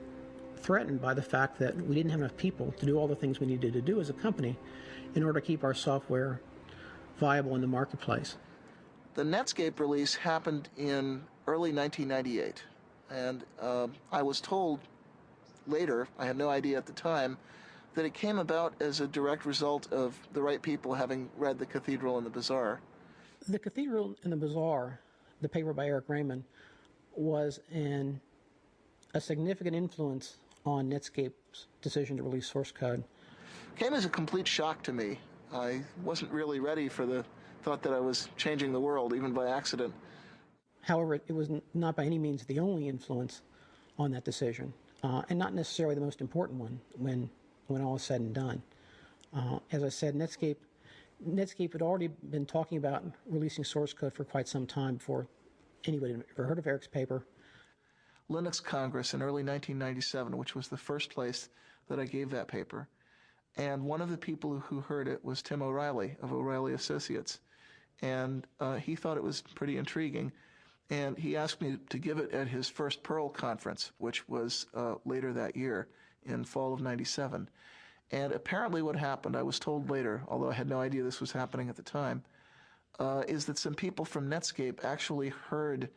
[SPEAKER 14] threatened by the fact that we didn't have enough people to do all the things we needed to do as a company in order to keep our software viable in the marketplace.
[SPEAKER 1] The Netscape release happened in early 1998, and I was told later, I had no idea at the time, that it came about as a direct result of the right people having read The Cathedral and the Bazaar.
[SPEAKER 14] The Cathedral and the Bazaar, the paper by Eric Raymond, was a significant influence on Netscape's decision to release source code.
[SPEAKER 1] Came as a complete shock to me. I wasn't really ready for the thought that I was changing the world, even by accident.
[SPEAKER 14] However, it was not by any means the only influence on that decision, and not necessarily the most important one when all is said and done. As I said, Netscape had already been talking about releasing source code for quite some time before anybody had ever heard of Eric's paper.
[SPEAKER 1] Linux Congress in early 1997, which was the first place that I gave that paper. And one of the people who heard it was Tim O'Reilly of O'Reilly Associates. And he thought it was pretty intriguing. And he asked me to give it at his first Perl conference, which was later that year in fall of 97. And apparently what happened, I was told later, although I had no idea this was happening at the time, is that some people from Netscape actually heard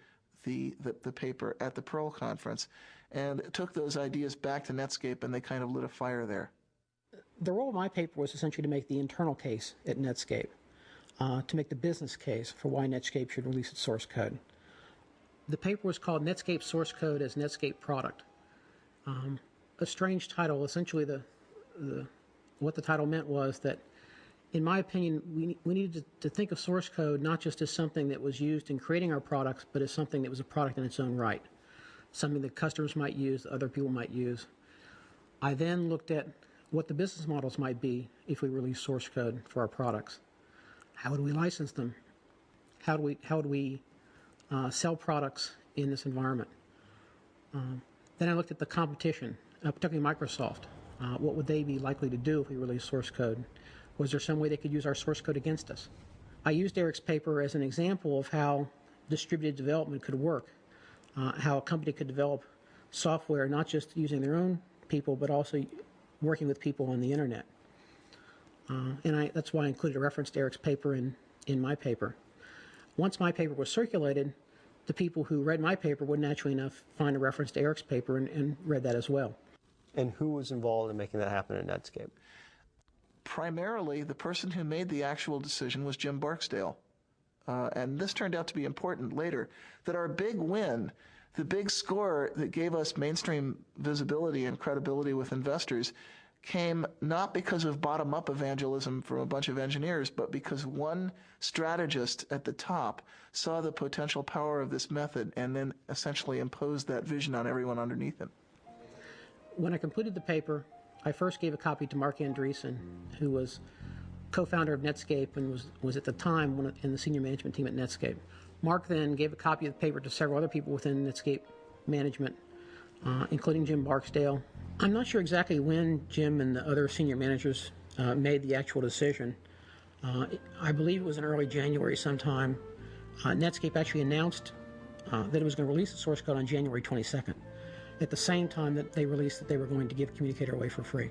[SPEAKER 1] the paper at the Perl conference and took those ideas back to Netscape, and they kind of lit a fire there.
[SPEAKER 14] The role of my paper was essentially to make the internal case at Netscape, to make the business case for why Netscape should release its source code. The paper was called Netscape Source Code as Netscape Product. A strange title. Essentially, what the title meant was that, in my opinion, we needed to think of source code not just as something that was used in creating our products, but as something that was a product in its own right, something that customers might use, that other people might use. I then looked at what the business models might be if we release source code for our products. How would we license them? How would we sell products in this environment? Then I looked at the competition, particularly Microsoft. What would they be likely to do if we release source code? Was there some way they could use our source code against us? I used Eric's paper as an example of how distributed development could work, how a company could develop software not just using their own people, but also working with people on the internet. And that's why I included a reference to Eric's paper in my paper. Once my paper was circulated, the people who read my paper would naturally enough find a reference to Eric's paper and read that as well.
[SPEAKER 8] And who was involved in making that happen at Netscape?
[SPEAKER 1] Primarily, the person who made the actual decision was Jim Barksdale. And this turned out to be important later, that our big win, the big score that gave us mainstream visibility and credibility with investors, came not because of bottom-up evangelism from a bunch of engineers, but because one strategist at the top saw the potential power of this method and then essentially imposed that vision on everyone underneath him.
[SPEAKER 14] When I completed the paper, I first gave a copy to Mark Andreessen, who was co-founder of Netscape and was at the time in the senior management team at Netscape. Mark then gave a copy of the paper to several other people within Netscape management, including Jim Barksdale. I'm not sure exactly when Jim and the other senior managers made the actual decision. I believe it was in early January sometime. Netscape actually announced that it was going to release the source code on January 22nd, at the same time that they released that they were going to give Communicator away for free.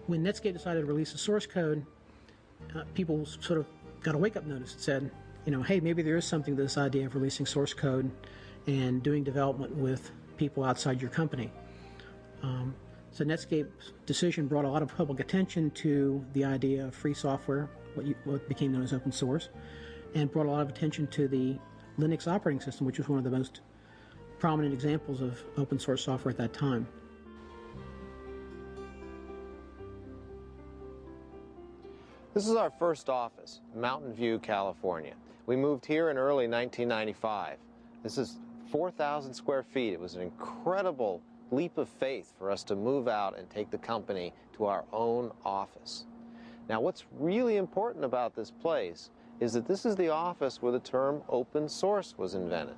[SPEAKER 14] When Netscape decided to release the source code, people sort of got a wake-up notice that said, hey, maybe there is something to this idea of releasing source code and doing development with people outside your company. So Netscape's decision brought a lot of public attention to the idea of free software, what became known as open source, and brought a lot of attention to the Linux operating system, which was one of the most prominent examples of open source software at that time.
[SPEAKER 10] This is our first office, Mountain View, California. We moved here in early 1995. This is 4,000 square feet. It was an incredible leap of faith for us to move out and take the company to our own office. Now, what's really important about this place is that this is the office where the term open source was invented.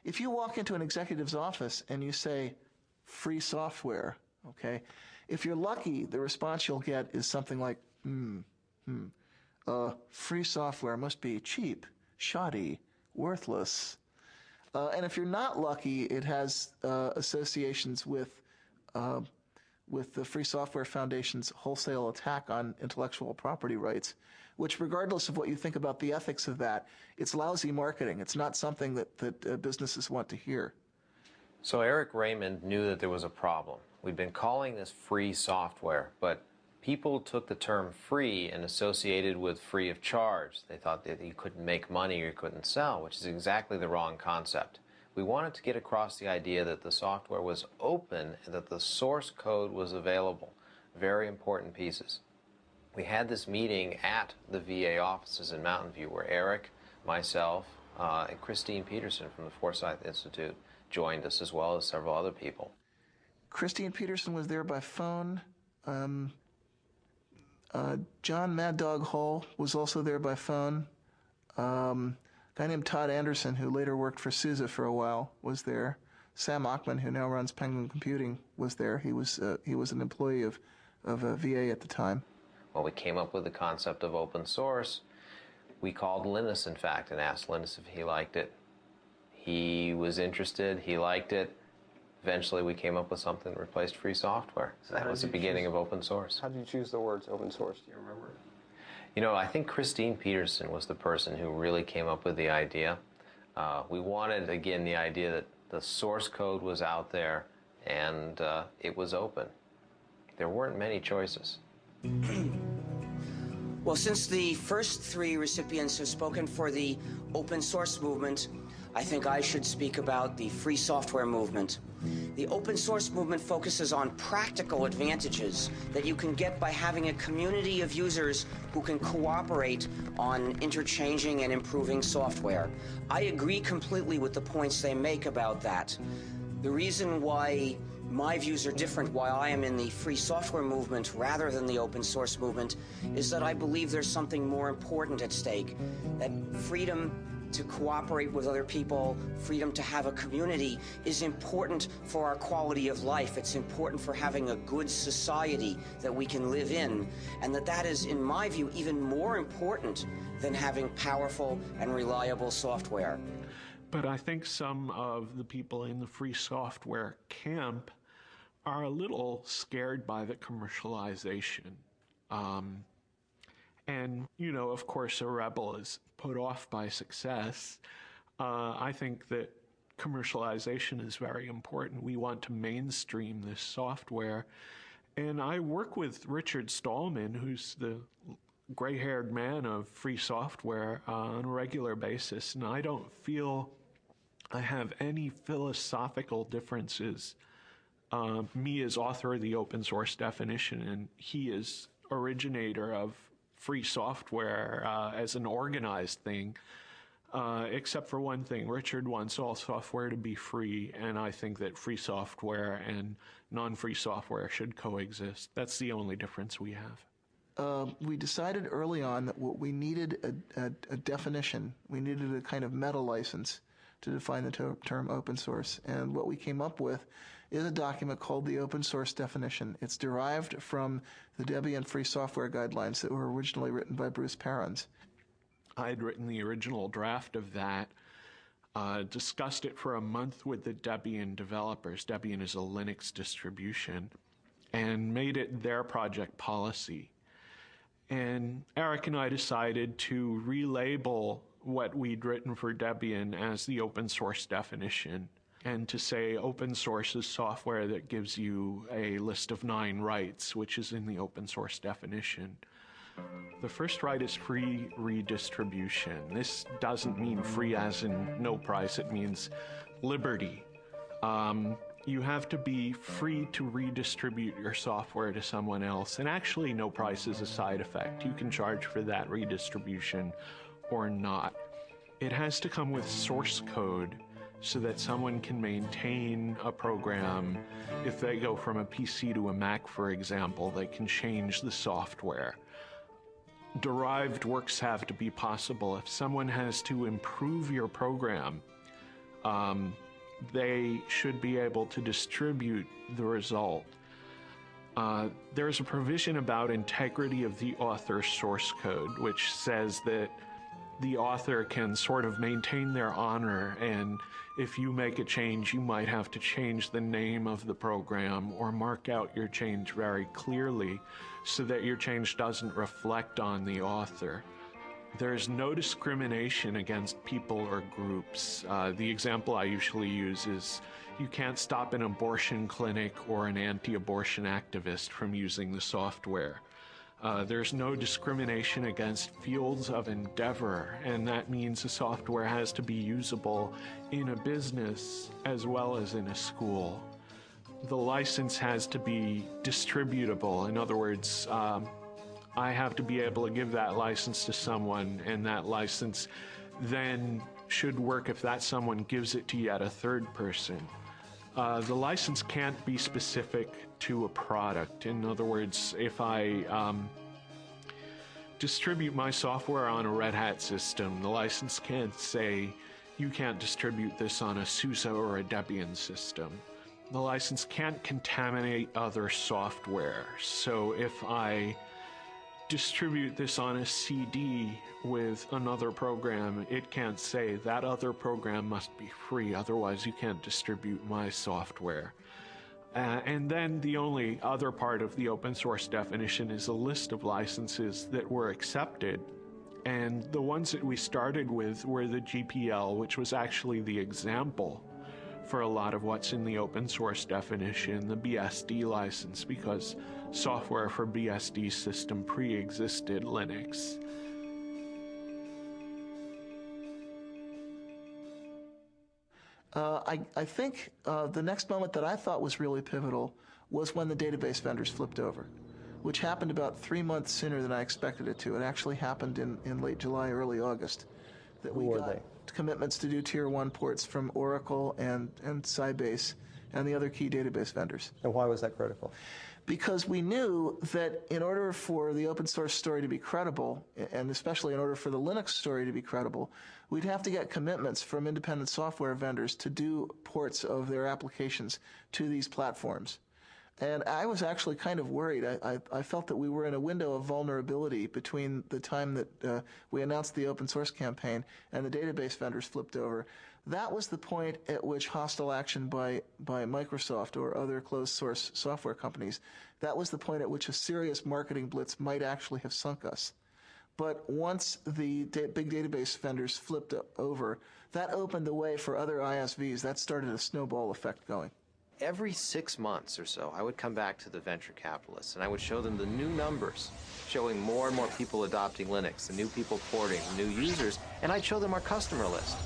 [SPEAKER 1] If you walk into an executive's office and you say free software, okay, if you're lucky, the response you'll get is something like, free software must be cheap, shoddy, worthless. And if you're not lucky, it has associations with the Free Software Foundation's wholesale attack on intellectual property rights, which, regardless of what you think about the ethics of that, it's lousy marketing. It's not something that businesses want to hear.
[SPEAKER 10] So Eric Raymond knew that there was a problem. We'd been calling this free software, but people took the term free and associated with free of charge. They thought that you couldn't make money or you couldn't sell, which is exactly the wrong concept. We wanted to get across the idea that the software was open and that the source code was available. Very important pieces. We had this meeting at the VA offices in Mountain View where Eric, myself, and Christine Peterson from the Forsyth Institute joined us, as well as several other people.
[SPEAKER 1] Christine Peterson was there by phone. John Mad Dog Hall was also there by phone. A guy named Todd Anderson, who later worked for SUSE for a while, was there. Sam Achman, who now runs Penguin Computing, was there. He was an employee of VA at the time.
[SPEAKER 10] Well, we came up with the concept of open source. We called Linus, in fact, and asked Linus if he liked it. He was interested. He liked it. Eventually, we came up with something that replaced free software. So that was the beginning of open source.
[SPEAKER 11] How did you choose the words open source? Do you remember?
[SPEAKER 10] I think Christine Peterson was the person who really came up with the idea. We wanted, again, the idea that the source code was out there and it was open. There weren't many choices.
[SPEAKER 7] Well, since the first three recipients have spoken for the open source movement, I think I should speak about the free software movement. The open source movement focuses on practical advantages that you can get by having a community of users who can cooperate on interchanging and improving software. I agree completely with the points they make about that. The reason why my views are different, why I am in the free software movement rather than the open source movement, is that I believe there's something more important at stake, that freedom to cooperate with other people, freedom to have a community is important for our quality of life. It's important for having a good society that we can live in, and that is, in my view, even more important than having powerful and reliable software.
[SPEAKER 6] But I think some of the people in the free software camp are a little scared by the commercialization. And, of course, a rebel is put off by success. I think that commercialization is very important. We want to mainstream this software. And I work with Richard Stallman, who's the gray-haired man of free software, on a regular basis. And I don't feel I have any philosophical differences. Me as author of the open source definition, and he is originator of free software as an organized thing, except for one thing. Richard wants all software to be free, and I think that free software and non-free software should coexist. That's the only difference we have.
[SPEAKER 1] we decided early on that what we needed a definition. We needed a kind of meta license to define the term open source. And what we came up with is a document called the Open Source Definition. It's derived from the Debian Free Software Guidelines that were originally written by Bruce Perens.
[SPEAKER 6] I had written the original draft of that, discussed it for a month with the Debian developers. Debian is a Linux distribution, and made it their project policy. And Eric and I decided to relabel what we'd written for Debian as the open source definition, and to say open source is software that gives you a list of 9 rights, which is in the open source definition. The first right is free redistribution. This doesn't mean free as in no price, it means liberty. You have to be free to redistribute your software to someone else, and actually no price is a side effect. You can charge for that redistribution or not. It has to come with source code so that someone can maintain a program. If they go from a PC to a Mac, for example, they can change the software. Derived works have to be possible. If someone has to improve your program, they should be able to distribute the result. There's a provision about integrity of the author's source code, which says that the author can sort of maintain their honor, and if you make a change, you might have to change the name of the program or mark out your change very clearly so that your change doesn't reflect on the author. There's no discrimination against people or groups. The example I usually use is you can't stop an abortion clinic or an anti-abortion activist from using the software. There's no discrimination against fields of endeavor, and that means the software has to be usable in a business as well as in a school. The license has to be distributable. In other words, I have to be able to give that license to someone, and that license then should work if that someone gives it to yet a third person. The license can't be specific to a product. In other words, if I distribute my software on a Red Hat system, the license can't say you can't distribute this on a SUSE or a Debian system. The license can't contaminate other software. So if I distribute this on a CD with another program, it can't say that other program must be free, otherwise you can't distribute my software. And then the only other part of the open source definition is a list of licenses that were accepted. And the ones that we started with were the GPL, which was actually the example for a lot of what's in the open source definition, the BSD license, because software for BSD system pre-existed Linux.
[SPEAKER 1] I think the next moment that I thought was really pivotal was when the database vendors flipped over, which happened about 3 months sooner than I expected it to. It actually happened in late July, early August. That we got commitments to do Tier 1 ports from Oracle and Sybase and the other key database vendors.
[SPEAKER 8] And why was that critical?
[SPEAKER 1] Because we knew that in order for the open source story to be credible, and especially in order for the Linux story to be credible, we'd have to get commitments from independent software vendors to do ports of their applications to these platforms. And I was actually kind of worried. I felt that we were in a window of vulnerability between the time that we announced the open source campaign and the database vendors flipped over. That was the point at which hostile action by Microsoft or other closed source software companies, that was the point at which a serious marketing blitz might actually have sunk us. But once the big database vendors flipped over, that opened the way for other ISVs. That started a snowball effect going.
[SPEAKER 10] Every 6 months or so, I would come back to the venture capitalists and I would show them the new numbers, showing more and more people adopting Linux, the new people porting, the new users, and I'd show them our customer list.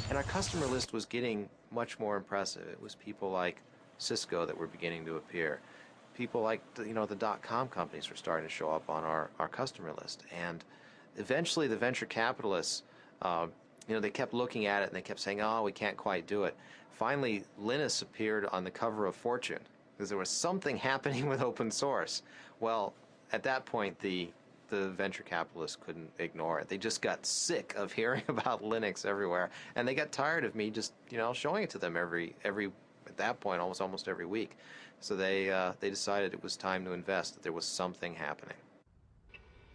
[SPEAKER 10] And our customer list was getting much more impressive. It was people like Cisco that were beginning to appear. People like, the .com companies were starting to show up on our customer list. And eventually the venture capitalists, they kept looking at it and they kept saying, oh, we can't quite do it. Finally, Linus appeared on the cover of Fortune because there was something happening with open source. Well, at that point, the the venture capitalists couldn't ignore it. They just got sick of hearing about Linux everywhere, and they got tired of me just, showing it to them every at that point almost every week. So they decided it was time to invest, that there was something happening.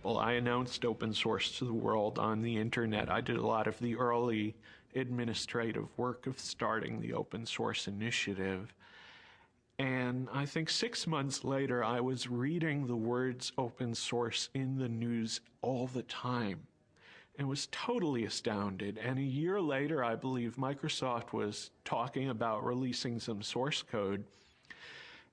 [SPEAKER 6] Well, I announced open source to the world on the internet. I did a lot of the early administrative work of starting the open source initiative. And I think 6 months later, I was reading the words open source in the news all the time and was totally astounded. And a year later, I believe Microsoft was talking about releasing some source code.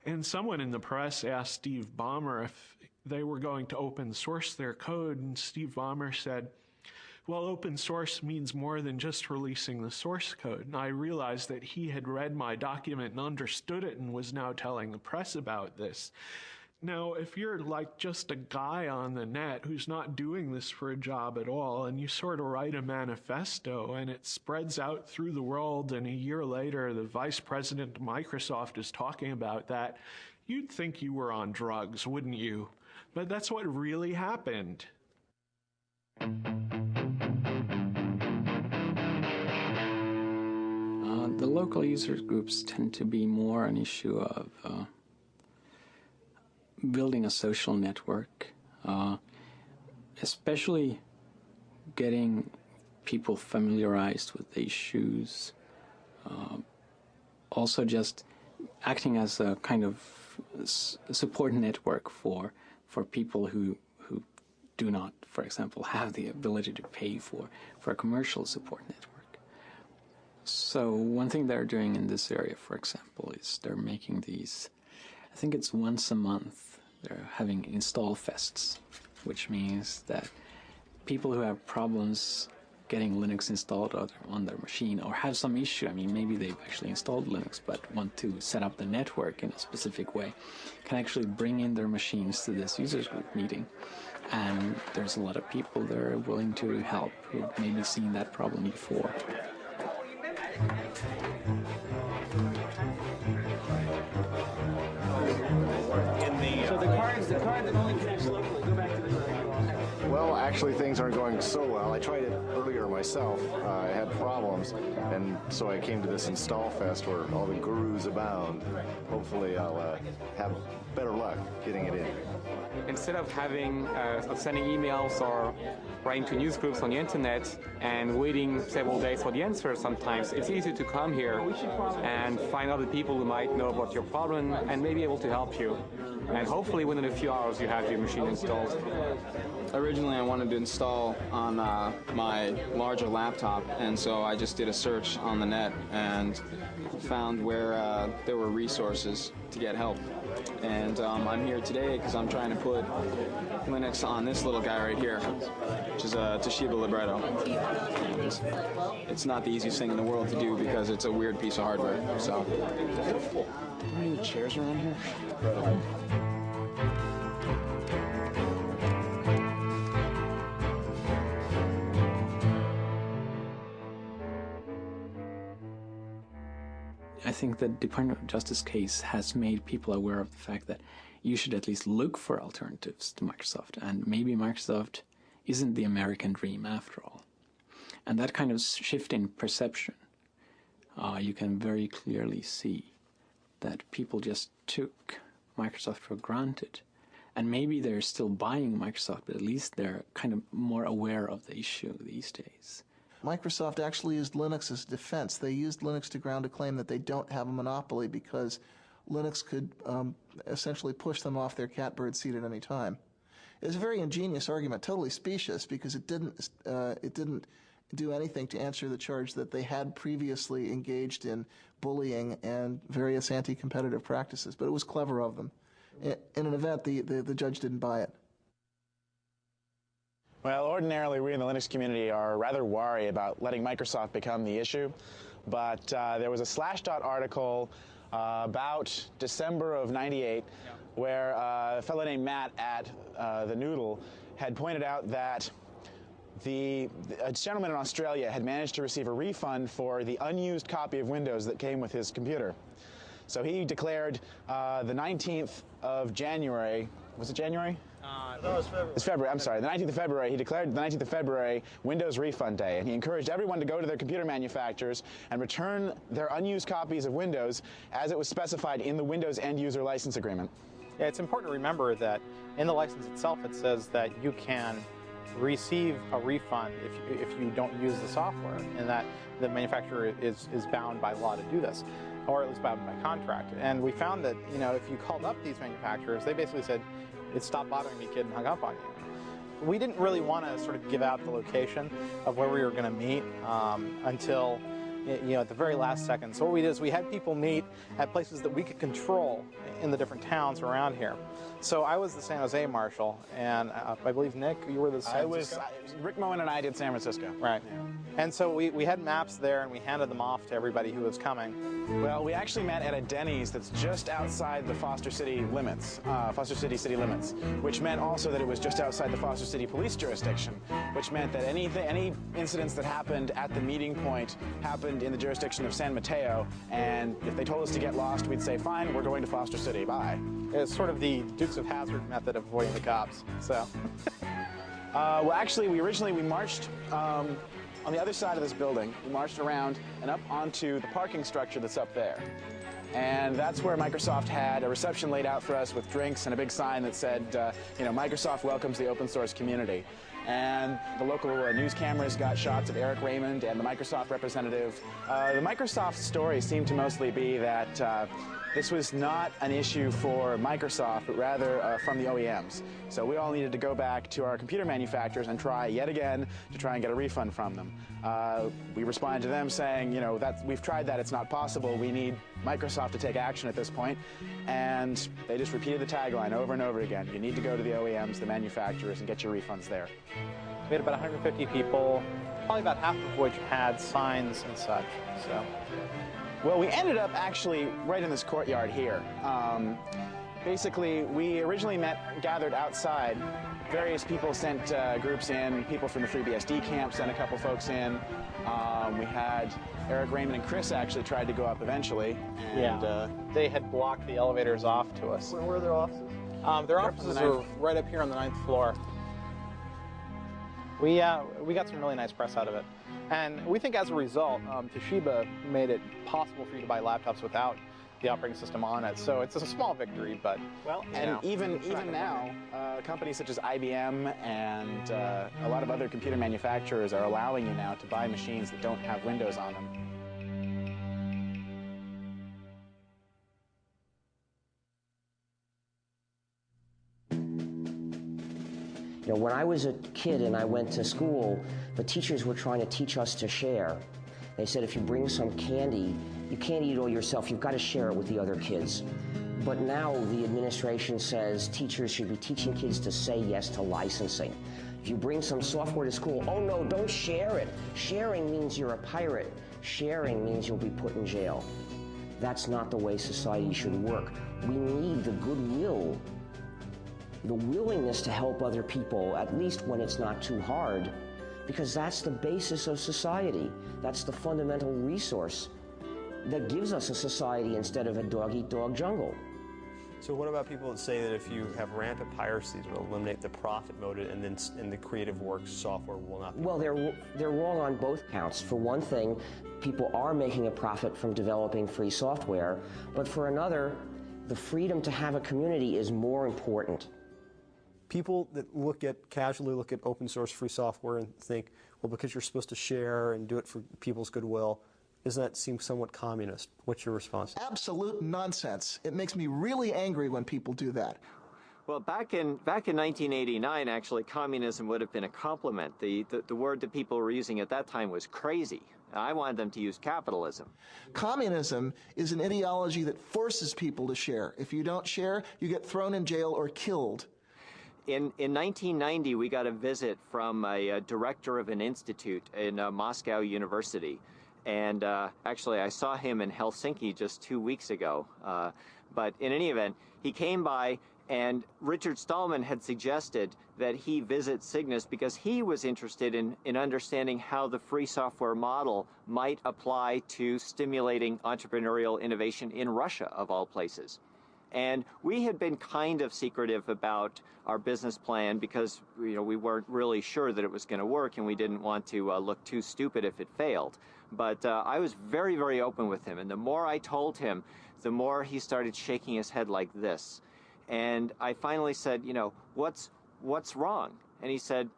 [SPEAKER 6] And someone in the press asked Steve Ballmer if they were going to open source their code. And Steve Ballmer said, well, open source means more than just releasing the source code. And I realized that he had read my document and understood it and was now telling the press about this. Now, if you're like just a guy on the net who's not doing this for a job at all, and you sort of write a manifesto and it spreads out through the world, and a year later the vice president of Microsoft is talking about that, you'd think you were on drugs, wouldn't you? But that's what really happened.
[SPEAKER 5] The local user groups tend to be more an issue of building a social network, especially getting people familiarized with the issues, also just acting as a kind of support network for people who do not, for example, have the ability to pay for a commercial support network. So one thing they're doing in this area, for example, is they're making these, I think it's once a month, they're having install fests, which means that people who have problems getting Linux installed on their machine or have some issue, I mean, maybe they've actually installed Linux but want to set up the network in a specific way, can actually bring in their machines to this users group meeting. And there's a lot of people that are willing to help who've maybe seen that problem before.
[SPEAKER 15] So the card that only connects locally, go back to the...
[SPEAKER 16] Well, actually things aren't going so well. I tried it earlier myself. I had problems, and so I came to this install fest where all the gurus abound. Hopefully I'll have better luck getting it in.
[SPEAKER 17] Instead of sending emails or writing to news groups on the internet and waiting several days for the answer sometimes, it's easy to come here and find other people who might know about your problem and may be able to help you. And hopefully within a few hours you have your machine installed.
[SPEAKER 18] Originally I wanted to install on my larger laptop, and so I just did a search on the net and found where there were resources to get help. And I'm here today because I'm trying to put Linux on this little guy right here, which is a Toshiba Libretto. It's not the easiest thing in the world to do because it's a weird piece of hardware. So, are there any chairs around here?
[SPEAKER 5] I think the Department of Justice case has made people aware of the fact that you should at least look for alternatives to Microsoft, and maybe Microsoft isn't the American dream after all. And that kind of shift in perception, you can very clearly see that people just took Microsoft for granted. And maybe they're still buying Microsoft, but at least they're kind of more aware of the issue these days.
[SPEAKER 1] Microsoft actually used Linux as defense. They used Linux to ground a claim that they don't have a monopoly because Linux could essentially push them off their catbird seat at any time. It's a very ingenious argument, totally specious, because it didn't do anything to answer the charge that they had previously engaged in bullying and various anti-competitive practices. But it was clever of them. In an event, the judge didn't buy it.
[SPEAKER 15] Well, ordinarily we in the Linux community are rather wary about letting Microsoft become the issue, but there was a Slashdot article about December of '98 where a fellow named Matt at the Noodle had pointed out that a gentleman in Australia had managed to receive a refund for the unused copy of Windows that came with his computer. So he declared the 19th of January, was it January? It's February, I'm sorry, the 19th of February, he declared the 19th of February Windows Refund Day, and he encouraged everyone to go to their computer manufacturers and return their unused copies of Windows as it was specified in the Windows End User License Agreement.
[SPEAKER 19] Yeah, it's important to remember that in the license itself it says that you can receive a refund if you don't use the software, and that the manufacturer is bound by law to do this, or at least bound by contract. And we found that, you know, if you called up these manufacturers, they basically said, "It stopped bothering me, kid," and hung up on you. We didn't really want to sort of give out the location of where we were going to meet until, you know, at the very last second. So what we did is we had people meet at places that we could control in the different towns around here. So I was the San Jose marshal, and I believe, Nick, you were the San Francisco?
[SPEAKER 15] Rick Moen and I did San Francisco.
[SPEAKER 19] Right. Yeah. And so we had maps there, and we handed them off to everybody who was coming.
[SPEAKER 15] Well, we actually met at a Denny's that's just outside the Foster City limits, Foster City city limits, which meant also that it was just outside the Foster City police jurisdiction, which meant that any incidents that happened at the meeting point happened in the jurisdiction of San Mateo, and if they told us to get lost, we'd say, fine, we're going to Foster City, bye.
[SPEAKER 19] It's sort of the Dukes of Hazzard method of avoiding the cops, so.
[SPEAKER 15] Well, actually, we marched on the other side of this building. We marched around and up onto the parking structure that's up there. And that's where Microsoft had a reception laid out for us with drinks and a big sign that said, you know, Microsoft welcomes the open source community. And the local news cameras got shots of Eric Raymond and the Microsoft representative. The Microsoft story seemed to mostly be that this was not an issue for Microsoft, but rather from the OEMs. So we all needed to go back to our computer manufacturers and try yet again to try and get a refund from them. We responded to them saying, you know, we've tried that, it's not possible. We need Microsoft to take action at this point. And they just repeated the tagline over and over again. You need to go to the OEMs, the manufacturers, and get your refunds there.
[SPEAKER 19] We had about 150 people, probably about half of which had signs and such, so.
[SPEAKER 15] Well, we ended up actually right in this courtyard here. Basically, we originally gathered outside. Various people sent groups in. People from the FreeBSD camp sent a couple folks in. We had Eric Raymond and Chris actually tried to go up eventually. And,
[SPEAKER 19] they had blocked the elevators off to us.
[SPEAKER 8] Where were their offices?
[SPEAKER 19] Their offices are right up here on the 9th floor. We got some really nice press out of it. And we think as a result, Toshiba made it possible for you to buy laptops without the operating system on it. So it's a small victory, but well,
[SPEAKER 15] and even now, companies such as IBM and a lot of other computer manufacturers are allowing you now to buy machines that don't have Windows on them.
[SPEAKER 7] You know, when I was a kid and I went to school, the teachers were trying to teach us to share. They said if you bring some candy, you can't eat it all yourself, you've got to share it with the other kids. But now the administration says teachers should be teaching kids to say yes to licensing. If you bring some software to school, oh no, don't share it. Sharing means you're a pirate. Sharing means you'll be put in jail. That's not the way society should work. We need the goodwill, the willingness to help other people, at least when it's not too hard, because that's the basis of society. That's the fundamental resource that gives us a society instead of a dog-eat-dog jungle.
[SPEAKER 8] So what about people that say that if you have rampant piracy, it will eliminate the profit motive, and then in the creative works software will not be?
[SPEAKER 7] Well, they're wrong on both counts. For one thing, people are making a profit from developing free software, but for another, the freedom to have a community is more important.
[SPEAKER 8] People that casually look at open source free software and think, well, because you're supposed to share and do it for people's goodwill, doesn't that seem somewhat communist? What's your response?
[SPEAKER 1] Absolute nonsense. It makes me really angry when people do that.
[SPEAKER 9] Well, back in 1989, actually, communism would have been a compliment. The word that people were using at that time was crazy. I wanted them to use capitalism.
[SPEAKER 1] Communism is an ideology that forces people to share. If you don't share, you get thrown in jail or killed.
[SPEAKER 9] In 1990, we got a visit from a director of an institute in Moscow University. And actually, I saw him in Helsinki just 2 weeks ago. But in any event, he came by, and Richard Stallman had suggested that he visit Cygnus because he was interested in understanding how the free software model might apply to stimulating entrepreneurial innovation in Russia, of all places. And we had been kind of secretive about our business plan because we weren't really sure that it was going to work, and we didn't want to look too stupid if it failed. But I was very, very open with him, and the more I told him, the more he started shaking his head like this. And I finally said, what's wrong? And he said,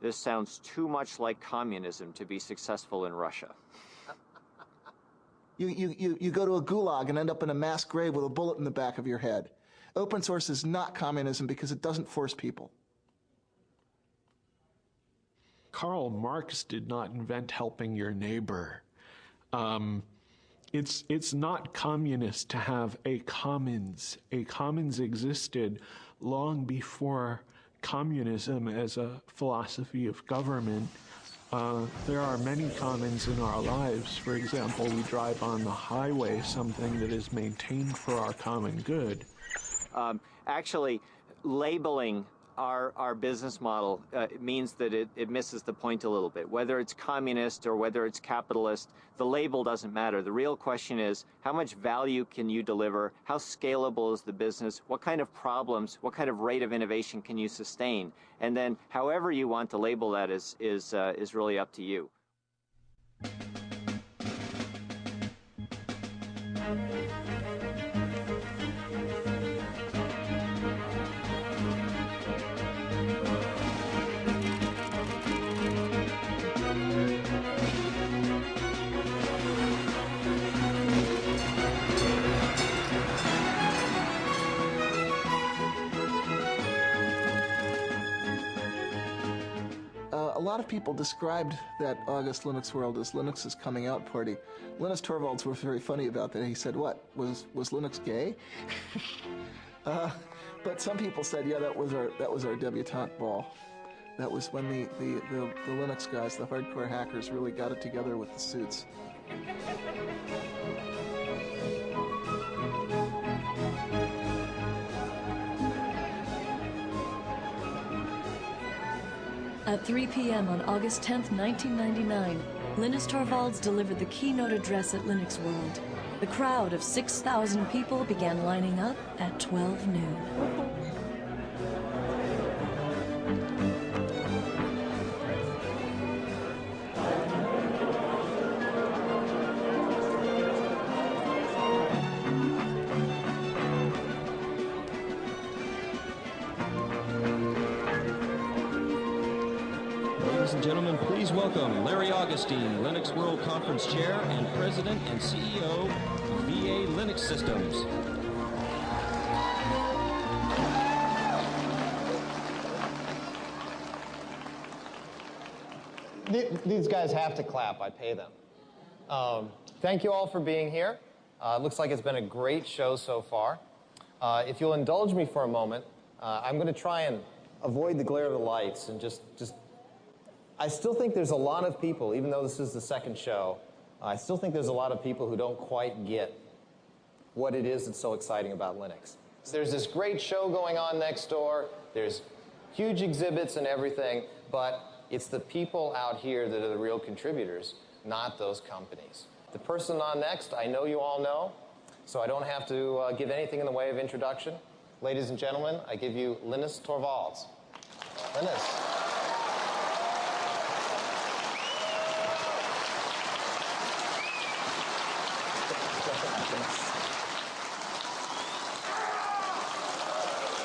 [SPEAKER 9] this sounds too much like communism to be successful in Russia.
[SPEAKER 1] You go to a gulag and end up in a mass grave with a bullet in the back of your head. Open source is not communism because it doesn't force people.
[SPEAKER 6] Karl Marx did not invent helping your neighbor. It's not communist to have a commons. A commons existed long before communism as a philosophy of government. There are many commons in our lives. For example, we drive on the highway, something that is maintained for our common good.
[SPEAKER 9] Actually, labeling our business model means that it misses the point a little bit. Whether it's communist or whether it's capitalist, the label doesn't matter. The real question is, how much value can you deliver? How scalable is the business? What kind of problems, what kind of rate of innovation can you sustain? And then however you want to label that is really up to you.
[SPEAKER 1] A lot of people described that August Linux World as Linux's coming out party. Linus Torvalds was very funny about that. He said, what, was Linux gay? But some people said, yeah, that was our debutante ball. That was when the Linux guys, the hardcore hackers, really got it together with the suits.
[SPEAKER 3] At 3 p.m. on August 10th, 1999, Linus Torvalds delivered the keynote address at Linux World. The crowd of 6,000 people began lining up at 12 noon.
[SPEAKER 20] Ladies and gentlemen, please welcome Larry Augustine, Linux World Conference Chair and President and CEO of VA Linux Systems.
[SPEAKER 10] These guys have to clap. I pay them. Thank you all for being here. It looks like it's been a great show so far. If you'll indulge me for a moment, I'm going to try and avoid the glare of the lights and just I still think there's a lot of people, even though this is the second show, I still think there's a lot of people who don't quite get what it is that's so exciting about Linux. There's this great show going on next door, there's huge exhibits and everything, but it's the people out here that are the real contributors, not those companies. The person on next, I know you all know, so I don't have to give anything in the way of introduction. Ladies and gentlemen, I give you Linus Torvalds. Linus.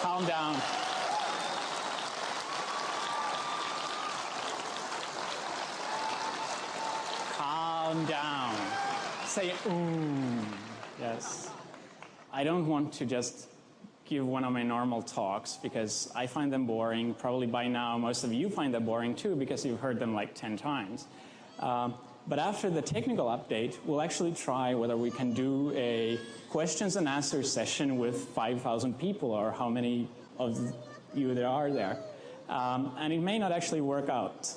[SPEAKER 21] Calm down. Calm down. Say, ooh. Yes. I don't want to just give one of my normal talks because I find them boring. Probably by now most of you find them boring too because you've heard them like 10 times. But after the technical update, we'll actually try whether we can do a questions and answers session with 5,000 people or how many of you there are there. And it may not actually work out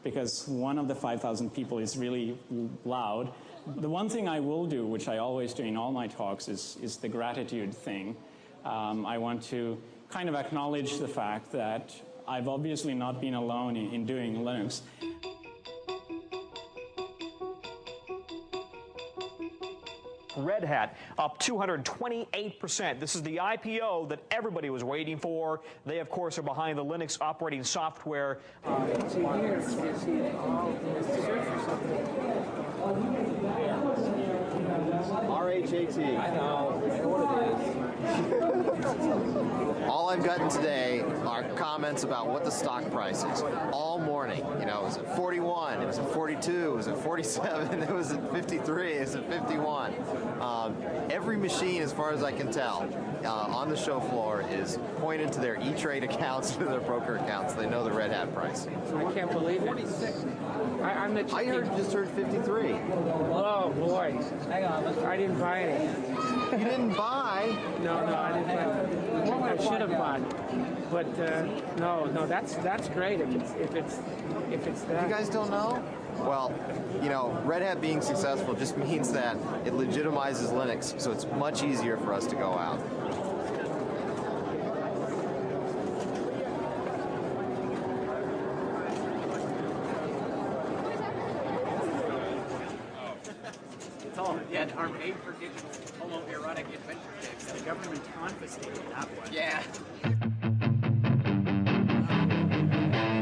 [SPEAKER 21] because one of the 5,000 people is really loud. The one thing I will do, which I always do in all my talks, is the gratitude thing. I want to kind of acknowledge the fact that I've obviously not been alone in doing Linux.
[SPEAKER 4] Red Hat up 228%. This is the IPO that everybody was waiting for. They, of course, are behind the Linux operating software.
[SPEAKER 10] RHAT. I know. I know what it is. All I've gotten today are comments about what the stock price is. All morning. You know, it was at 41, it was at 42, it was at 47, it was at 53, it was at 51. Every machine, as far as I can tell, on the show floor is pointed to their E-Trade accounts, to their broker accounts. They know the Red Hat price.
[SPEAKER 2] I can't believe it. 46.
[SPEAKER 10] Just heard 53.
[SPEAKER 2] Oh boy! Hang on, I didn't buy any.
[SPEAKER 10] You didn't buy?
[SPEAKER 2] No, I didn't buy. I should have bought, but no. That's great. If it's that.
[SPEAKER 10] You guys don't know? Well, you know, Red Hat being successful just means that it legitimizes Linux, so it's much easier for us to go out.
[SPEAKER 22] Yeah, our made for digital homoerotic adventure kits. The government confiscated that one. Yeah.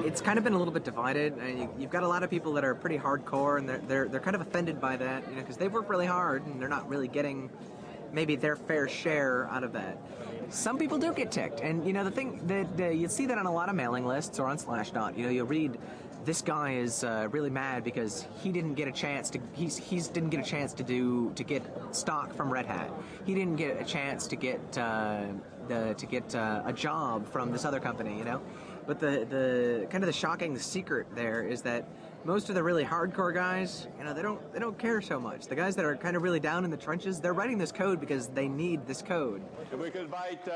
[SPEAKER 23] It's kind of been a little bit divided. You've got a lot of people that are pretty hardcore, and they're kind of offended by that, you know, because they work really hard and they're not really getting maybe their fair share out of that. Some people do get ticked, and you know the thing that you see that on a lot of mailing lists or on Slashdot. You know, you'll read, this guy is really mad because he didn't get a chance to didn't get a chance to get stock from Red Hat. He didn't get a chance to get a job from this other company, you know. But the kind of the shocking secret there is that most of the really hardcore guys, you know, they don't care so much. The guys that are kind of really down in the trenches, they're writing this code because they need this code.
[SPEAKER 24] If we could invite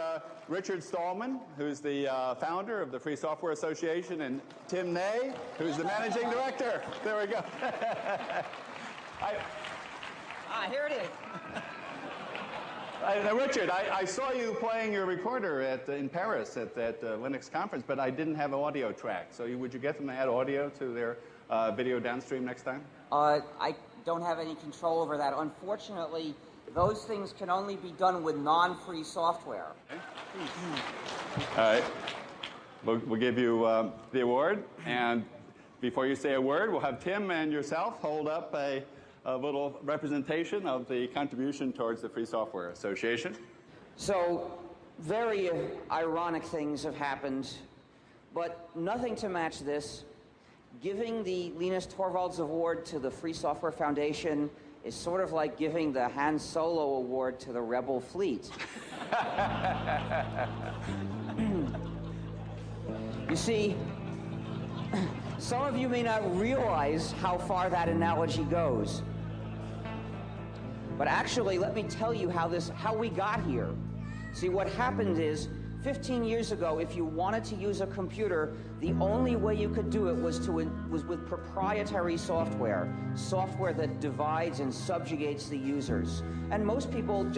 [SPEAKER 24] Richard Stallman, who's the founder of the Free Software Association, and Tim Ney, who's the managing director. There we go.
[SPEAKER 22] Here it is.
[SPEAKER 24] Richard, I saw you playing your recorder in Paris at that Linux conference, but I didn't have an audio track. So would you get them to add audio to their video downstream next time?
[SPEAKER 22] I don't have any control over that. Unfortunately, those things can only be done with non-free software.
[SPEAKER 24] All right. We'll give you the award, and before you say a word, we'll have Tim and yourself hold up a little representation of the contribution towards the Free Software Association.
[SPEAKER 22] So, very ironic things have happened, but nothing to match this. Giving the Linus Torvalds Award to the Free Software Foundation is sort of like giving the Han Solo Award to the Rebel Fleet. You see, some of you may not realize how far that analogy goes. But actually, let me tell you how we got here. See, what happened is, 15 years ago, if you wanted to use a computer, the only way you could do it was with proprietary software that divides and subjugates the users. And most people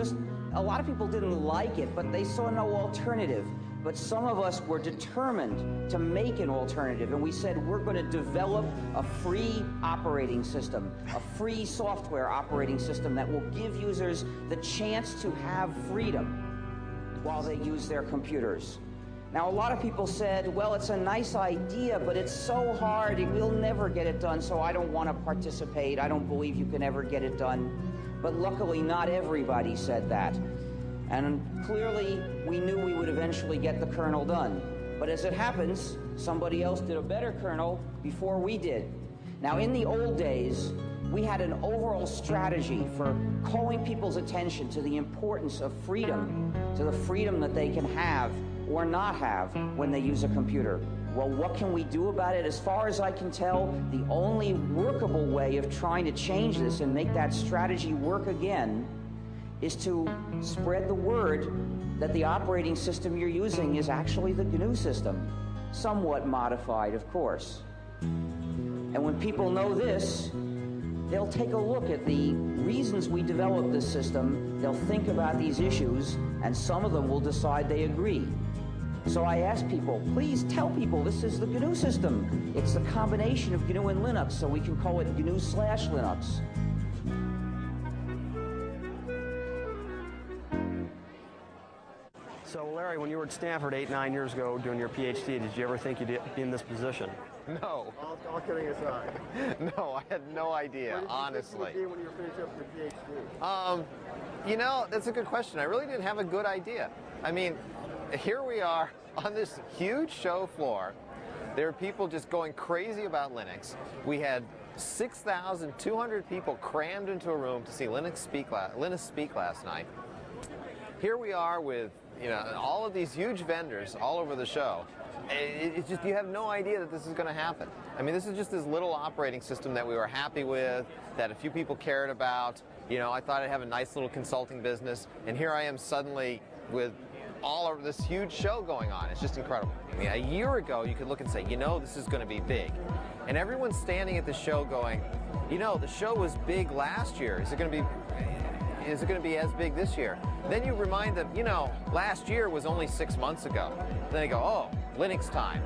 [SPEAKER 22] a lot of people didn't like it, but they saw no alternative. But some of us were determined to make an alternative, and we said we're going to develop a free operating system, a free software operating system that will give users the chance to have freedom while they use their computers. Now, a lot of people said, well, it's a nice idea, but it's so hard, and we'll never get it done, so I don't want to participate. I don't believe you can ever get it done. But luckily, not everybody said that. And clearly, we knew we would eventually get the kernel done. But as it happens, somebody else did a better kernel before we did. Now, in the old days, we had an overall strategy for calling people's attention to the importance of freedom, to the freedom that they can have or not have when they use a computer. Well, what can we do about it? As far as I can tell, the only workable way of trying to change this and make that strategy work again is to spread the word that the operating system you're using is actually the GNU system, somewhat modified, of course. And when people know this, they'll take a look at the reasons we developed this system, they'll think about these issues, and some of them will decide they agree. So I ask people, please tell people this is the GNU system. It's the combination of GNU and Linux, so we can call it GNU/Linux.
[SPEAKER 11] So, Larry, when you were at Stanford 8, 9 years ago doing your PhD, did you ever think you'd be in this position?
[SPEAKER 10] No.
[SPEAKER 16] All kidding aside.
[SPEAKER 10] No, I had no idea, honestly.
[SPEAKER 16] What did you think you would be when you were finishing up your PhD?
[SPEAKER 10] You know, that's a good question. I really didn't have a good idea. I mean, here we are on this huge show floor. There are people just going crazy about Linux. We had 6,200 people crammed into a room to see Linus speak last night. Here we are with, you know, all of these huge vendors all over the show. It's just, you have no idea that this is going to happen. I mean, this is just this little operating system that we were happy with, that a few people cared about. You know, I thought I'd have a nice little consulting business, and here I am suddenly with all of this huge show going on. It's just incredible. I mean, a year ago, you could look and say, you know, this is going to be big. And everyone's standing at the show going, you know, the show was big last year. Is it going to be as big this year? Then you remind them, you know, last year was only 6 months ago. Then they go, oh, Linux time.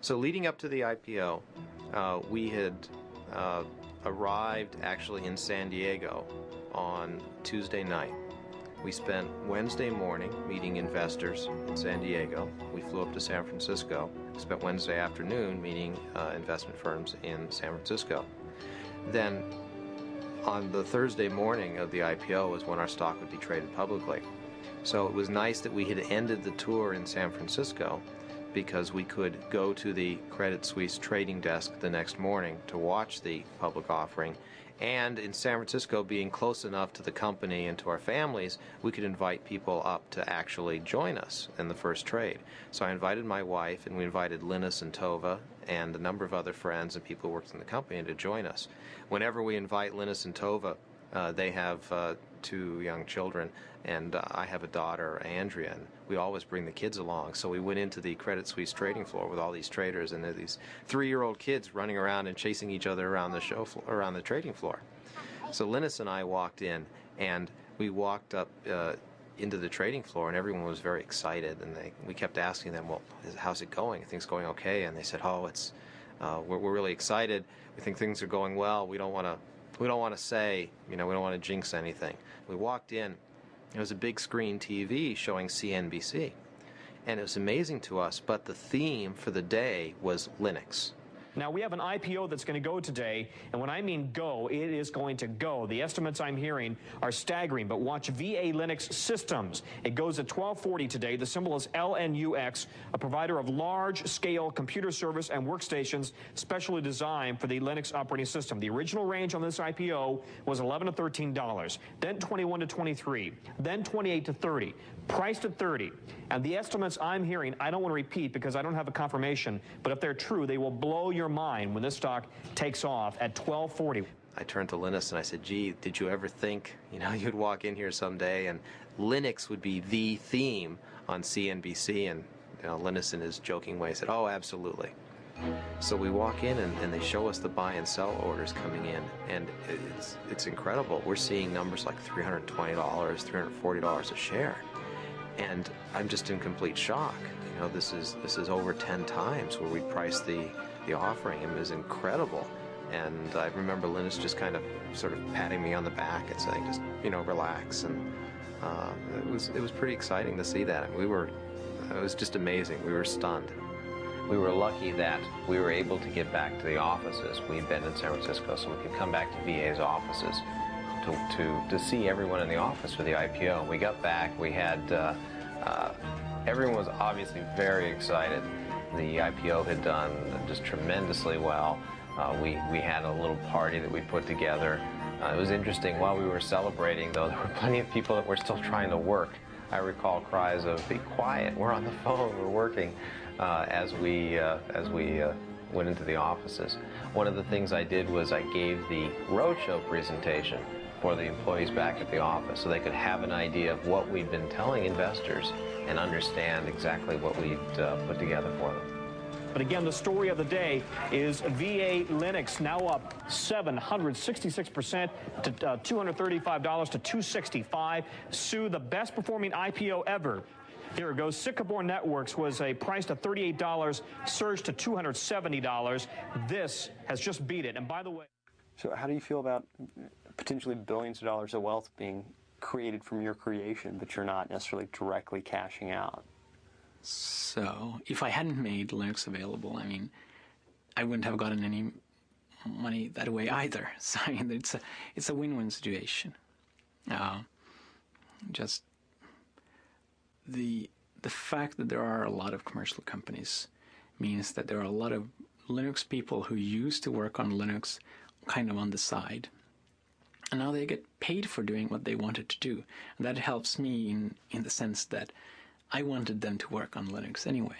[SPEAKER 10] So leading up to the IPO, we had arrived actually in San Diego on Tuesday night. We spent Wednesday morning meeting investors in San Diego. We flew up to San Francisco. We spent Wednesday afternoon meeting investment firms in San Francisco. Then on the Thursday morning of the IPO was when our stock would be traded publicly. So it was nice that we had ended the tour in San Francisco, because we could go to the Credit Suisse trading desk the next morning to watch the public offering. And in San Francisco, being close enough to the company and to our families, we could invite people up to actually join us in the first trade. So I invited my wife, and we invited Linus and Tova and a number of other friends and people who worked in the company to join us. Whenever we invite Linus and Tova, they have 2 young children, and I have a daughter, Andrea, and we always bring the kids along. So we went into the Credit Suisse trading floor with all these traders, and there are these 3-year-old kids running around and chasing each other around the show floor, around the trading floor. So Linus and I walked in, and we walked up into the trading floor, and everyone was very excited. And we kept asking them, "Well, how's it going? Are things going okay?" And they said, "Oh, it's we're really excited. We think things are going well. We don't want to say, you know, we don't want to jinx anything." We walked in. It was a big screen TV showing CNBC, and it was amazing to us, but the theme for the day was Linux.
[SPEAKER 4] Now, we have an IPO that's going to go today, and when I mean go, it is going to go. The estimates I'm hearing are staggering, but watch VA Linux Systems. It goes at 1240 today. The symbol is LNUX, a provider of large-scale computer service and workstations specially designed for the Linux operating system. The original range on this IPO was $11 to $13, then $21 to $23, then $28 to $30, priced at $30. And the estimates I'm hearing, I don't want to repeat because I don't have a confirmation, but if they're true, they will blow your mind when this stock takes off at 1240.
[SPEAKER 10] I turned to Linus and I said, "Gee, did you ever think, you know, you'd walk in here someday and Linux would be the theme on CNBC?" And you know, Linus, in his joking way, said, "Oh, absolutely." So we walk in and they show us the buy and sell orders coming in, and it's incredible. We're seeing numbers like $320, $340 a share, and I'm just in complete shock. You know, this is over 10 times where we priced the offering. It was incredible. And I remember Linus just kind of sort of patting me on the back and saying, just, you know, relax. And it was pretty exciting to see that. It was just amazing. We were stunned. We were lucky that we were able to get back to the offices. We'd been in San Francisco, so we could come back to VA's offices to see everyone in the office for the IPO. We got back. We had everyone was obviously very excited. The IPO had done just tremendously well. We had a little party that we put together. It was interesting. While we were celebrating, though, there were plenty of people that were still trying to work. I recall cries of, "Be quiet, we're on the phone, we're working," as we went into the offices. One of the things I did was I gave the roadshow presentation for the employees back at the office so they could have an idea of what we'd been telling investors and understand exactly what we'd put together for them.
[SPEAKER 4] But again, the story of the day is VA Linux now up 766% to $235 to $265. Sue, the best performing IPO ever. Here it goes. Sycamore Networks was priced at $38, surged to $270. This has just beat it. And by the way,
[SPEAKER 8] so how do you feel about potentially billions of dollars of wealth being created from your creation, but you're not necessarily directly cashing out?
[SPEAKER 5] So if I hadn't made Linux available, I mean, I wouldn't have gotten any money that way either. So I mean, it's a win-win situation. Just the fact that there are a lot of commercial companies means that there are a lot of Linux people who used to work on Linux kind of on the side. And now they get paid for doing what they wanted to do. And that helps me in the sense that I wanted them to work on Linux anyway.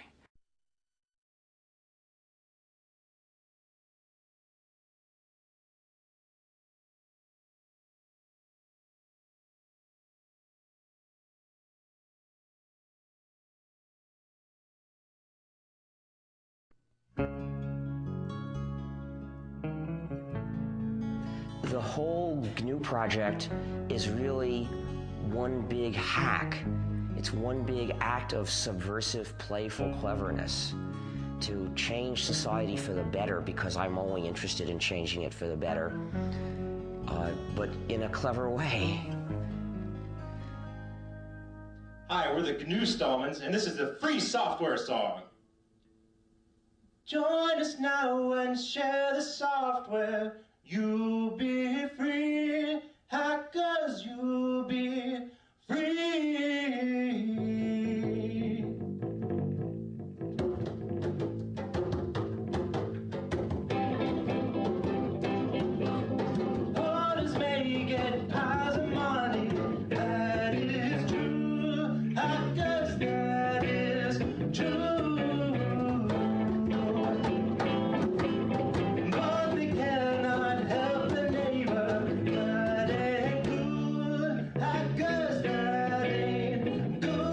[SPEAKER 7] The whole GNU project is really one big hack. It's one big act of subversive, playful cleverness to change society for the better, because I'm only interested in changing it for the better, but in a clever way.
[SPEAKER 12] Hi, we're the GNU Stallmans, and this is the free software song. Join us now and share the software. You'll be free, hackers, you'll be free. Orders may get piles of money, that is true. Hackers, that is true. But they cannot help their neighbor, that ain't good. Hackers, that ain't good.